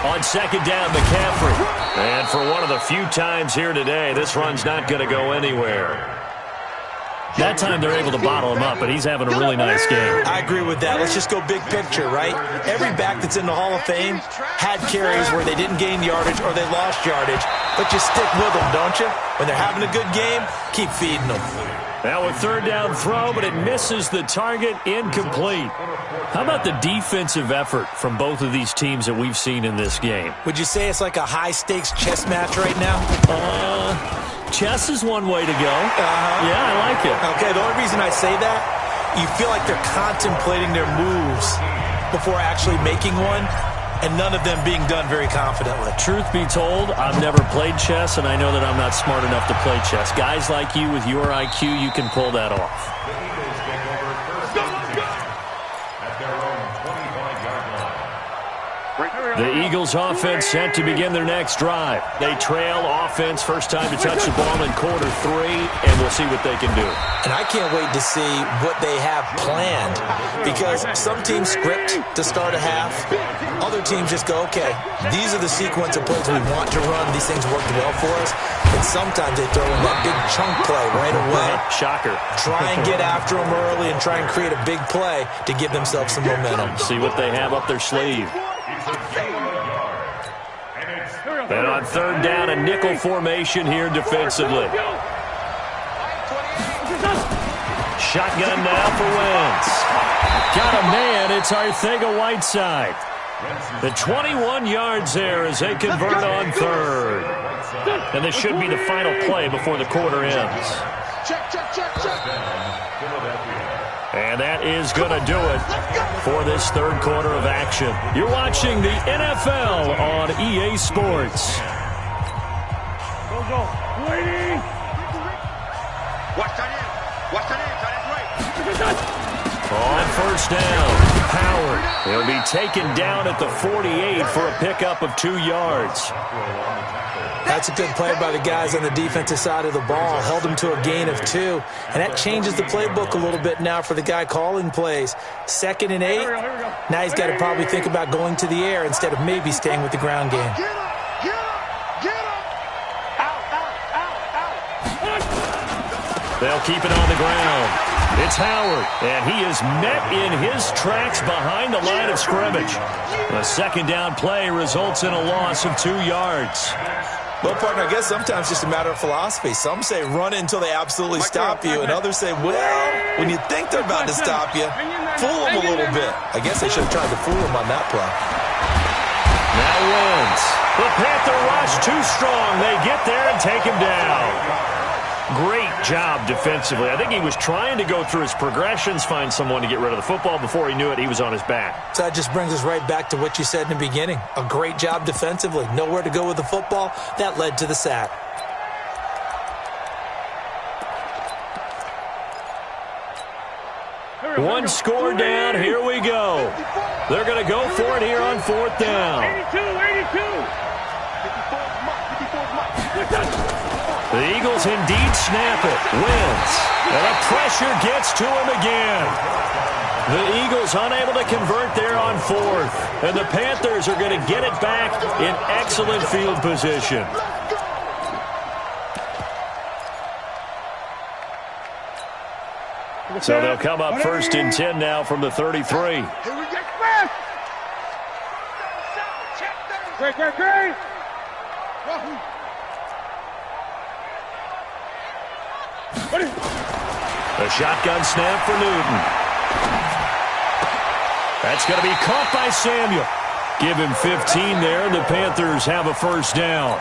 On 2nd down, McCaffrey. And for one of the few times here today, this run's not going to go anywhere. That time they're able to bottle him up, but he's having a really nice game. I agree with that. Let's just go big picture, right? Every back that's in the Hall of Fame had carries where they didn't gain yardage or they lost yardage, but you stick with them, don't you? When they're having a good game, keep feeding them. Now a 3rd down throw, but it misses the target, incomplete. How about the defensive effort from both of these teams that we've seen in this game? Would you say it's like a high-stakes chess match right now? Chess is one way to go. Yeah, I like it. Okay, the only reason I say that, you feel like they're contemplating their moves before actually making one, and none of them being done very confidently. Truth be told, I've never played chess, and I know that I'm not smart enough to play chess. Guys like you with your IQ, you can pull that off. The Eagles offense set to begin their next drive. They trail offense, first time to touch the ball in quarter 3, and we'll see what they can do. And I can't wait to see what they have planned, because some teams script to start a half. Other teams just go, okay, these are the sequence of plays we want to run. These things worked well for us. And sometimes they throw in that big chunk play right away. Shocker. Try and get after them early and try and create a big play to give themselves some momentum. See what they have up their sleeve. And on 3rd down, a nickel formation here defensively. Shotgun now for Wentz. Got a man. It's Arcega-Whiteside. The 21 yards there as they convert on 3rd. And this should be the final play before the quarter ends. And that is going to do it for this 3rd quarter of action. You're watching the NFL on EA Sports. Go. Waiting. Watch that in. On 1st down, Howard. He'll be taken down at the 48 for a pickup of 2 yards. That's a good play by the guys on the defensive side of the ball. Held them to a gain of 2. And that changes the playbook a little bit now for the guy calling plays. 2nd and 8. Now he's got to probably think about going to the air instead of maybe staying with the ground game. Get him. Out. They'll keep it on the ground. It's Howard, and he is met in his tracks behind the line of scrimmage. The 2nd down play results in a loss of 2 yards. Well, partner, I guess sometimes it's just a matter of philosophy. Some say run until they absolutely stop you, and others say, well, when you think they're about to stop you, fool him a little bit. I guess they should have tried to fool him on that play. Now wins. The Panther rush too strong. They get there and take him down. Great job defensively. I think he was trying to go through his progressions, find someone to get rid of the football. Before he knew it, he was on his back. So that just brings us right back to what you said in the beginning. A great job defensively. Nowhere to go with the football. That led to the sack. One score down. Here we go. They're going to go for it here on 4th down. 82. The Eagles indeed snap it. Wins. And the pressure gets to him again. The Eagles unable to convert there on 4th. And the Panthers are going to get it back in excellent field position. So they'll come up 1st and 10 now from the 33. Great. A shotgun snap for Newton. That's going to be caught by Samuel. Give him 15 there, and the Panthers have a 1st down.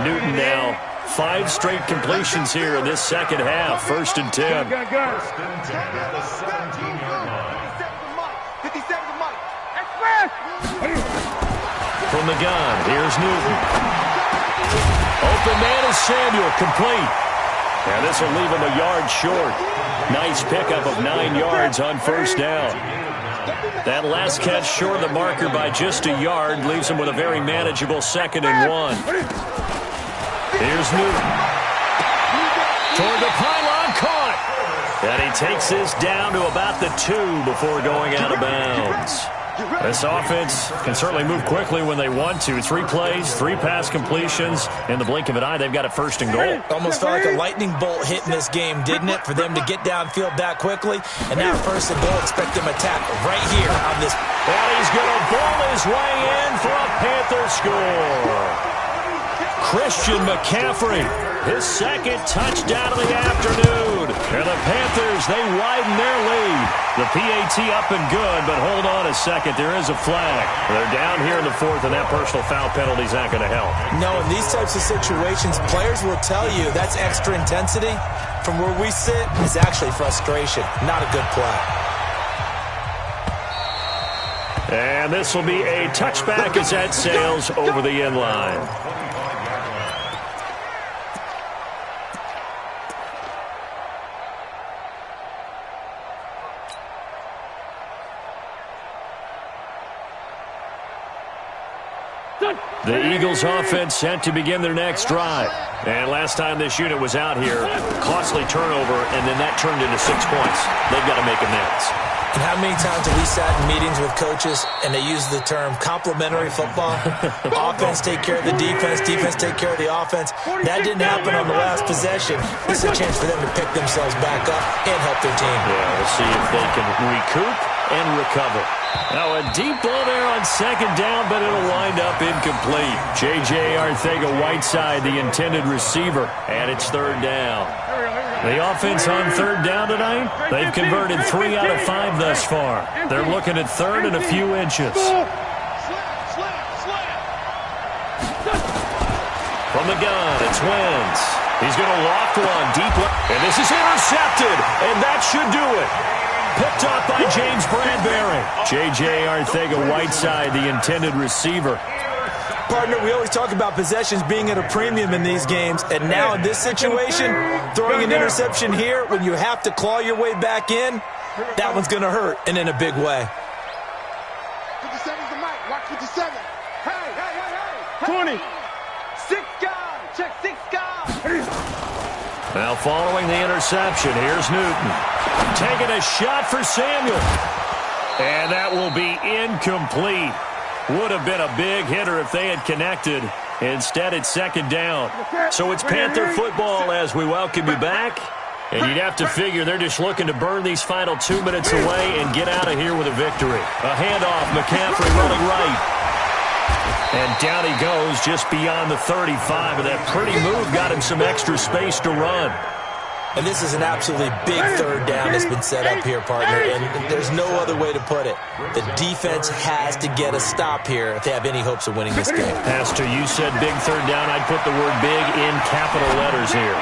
Newton now 5 straight completions here in this second half. 1st and 10. From the gun, here's Newton. Open man is Samuel, complete. And this will leave him a yard short. Nice pickup of 9 yards on 1st down. That last catch short of the marker by just a yard leaves him with a very manageable 2nd and 1. Here's Newton. Toward the pylon, caught. And he takes this down to about the 2 before going out of bounds. This offense can certainly move quickly when they want to. 3 plays, 3 pass completions. In the blink of an eye, they've got a 1st and goal. Almost felt like a lightning bolt hit in this game, didn't it? For them to get downfield that quickly. And now 1st and goal, expect them to attack right here on this. And he's going to bowl his way in for a Panther score. Christian McCaffrey, his 2nd touchdown of the afternoon. And the Panthers, they widen their lead. The PAT up and good, but hold on a second. There is a flag. They're down here in the 4th, and that personal foul penalty is not going to help. No, in these types of situations, players will tell you that's extra intensity. From where we sit, is actually frustration. Not a good play. And this will be a touchback as that sails over the end line. The Eagles offense set to begin their next drive. And last time this unit was out here, costly turnover, and then that turned into 6 points. They've got to make amends. And how many times have we sat in meetings with coaches and they use the term complementary football? Offense take care of the defense, defense take care of the offense. That didn't happen on the last possession. This is a chance for them to pick themselves back up and help their team. Yeah, we'll see if they can recoup and recover. Now a deep ball there on 2nd down, but it'll wind up incomplete. J.J. Arcega-Whiteside, the intended receiver, and it's 3rd down. The offense on 3rd down tonight, they've converted 3 out of 5 thus far. They're looking at 3rd and a few inches. From the gun, it's Wentz. He's going to loft one deep left, and this is intercepted, and that should do it. Picked off by James Bradbury. J.J. Arcega-Whiteside, the intended receiver. Partner, we always talk about possessions being at a premium in these games, and now in this situation, throwing an interception here when you have to claw your way back in, that one's going to hurt, and in a big way. 57's the mic. Watch 57. Hey. 20. 6 guys. Check 6 guys. Now following the interception, here's Newton. Taking a shot for Samuel. And that will be incomplete. Would have been a big hitter if they had connected. Instead, it's 2nd down. So it's Panther football as we welcome you back. And you'd have to figure they're just looking to burn these final 2 minutes away and get out of here with a victory. A handoff, McCaffrey running right. And down he goes just beyond the 35. And that pretty move got him some extra space to run. And this is an absolutely big third down that's been set up here, partner, and there's no other way to put it. The defense has to get a stop here if they have any hopes of winning this game. Pastor, you said big third down. I'd put the word big in capital letters here.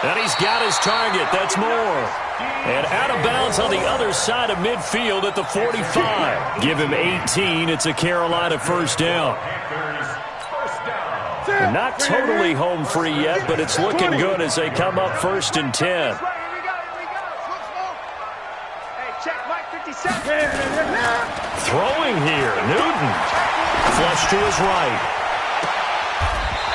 And he's got his target. That's Moore. And out of bounds on the other side of midfield at the 45. Give him 18. It's a Carolina first down. They're not totally home free yet, but it's looking good as they come up first and 10. Throwing here, Newton. Flush to his right.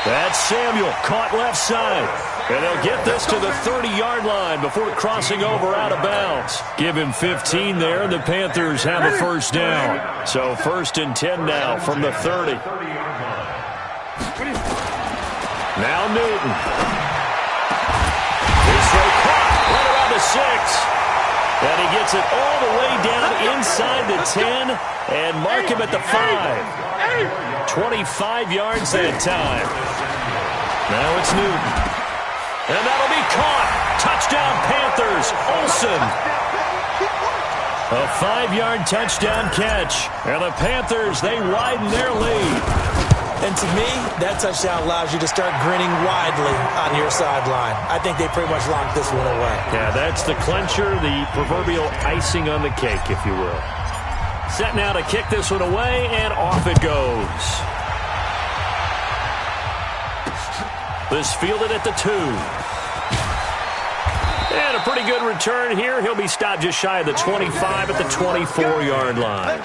That's Samuel, caught left side. And they'll get this to the 30-yard line before crossing over out of bounds. Give him 15 there, and the Panthers have a first down. So first and 10 now from the 30. Now Newton. This throw caught right around the 6. And he gets it all the way down inside the 10 and mark him at the 5. 25 yards that time. Now it's Newton. And that'll be caught. Touchdown Panthers. Olsen. A 5-yard touchdown catch. And the Panthers, they widen their lead. And to me, that touchdown allows you to start grinning widely on your sideline. I think they pretty much locked this one away. Yeah, that's the clincher, the proverbial icing on the cake, if you will. Set now to kick this one away, and off it goes. This fielded at the 2. And a pretty good return here. He'll be stopped just shy of the 25 at the 24-yard line.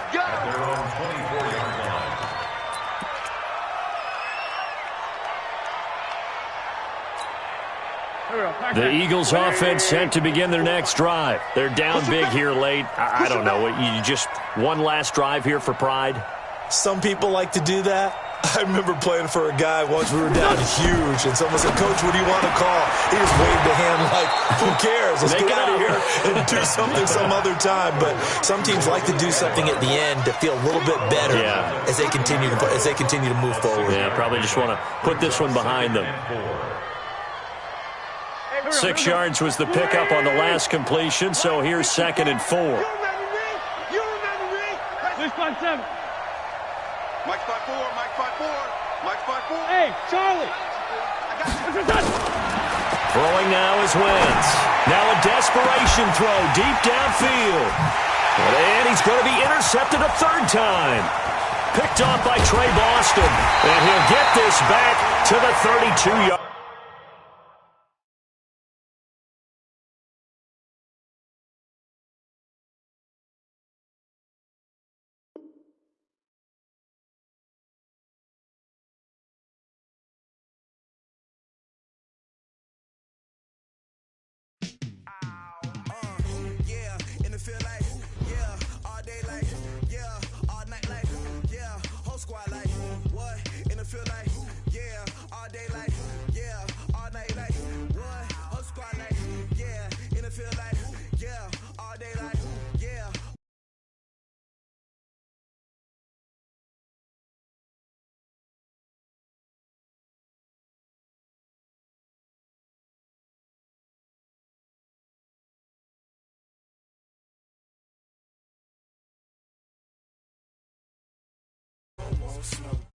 The Eagles offense set to begin their next drive. They're down big here late. I don't know. You just one last drive here for pride? Some people like to do that. I remember playing for a guy once. We were down huge, and someone said, "Coach, what do you want to call?" He just waved a hand like, who cares? Let's get out of here and do something some other time. But some teams like to do something at the end to feel a little bit better as they continue to move forward. Yeah, probably just want to put this one behind them. 6 yards was the pickup on the last completion, so here's 2nd and 4. Mike spot 4, Mike spot 4, Mike spot 4. Hey, Charlie. Throwing now is Wentz. Now a desperation throw deep downfield. And he's going to be intercepted a 3rd time. Picked off by Trey Boston. And he'll get this back to the 32-yard. Smoke.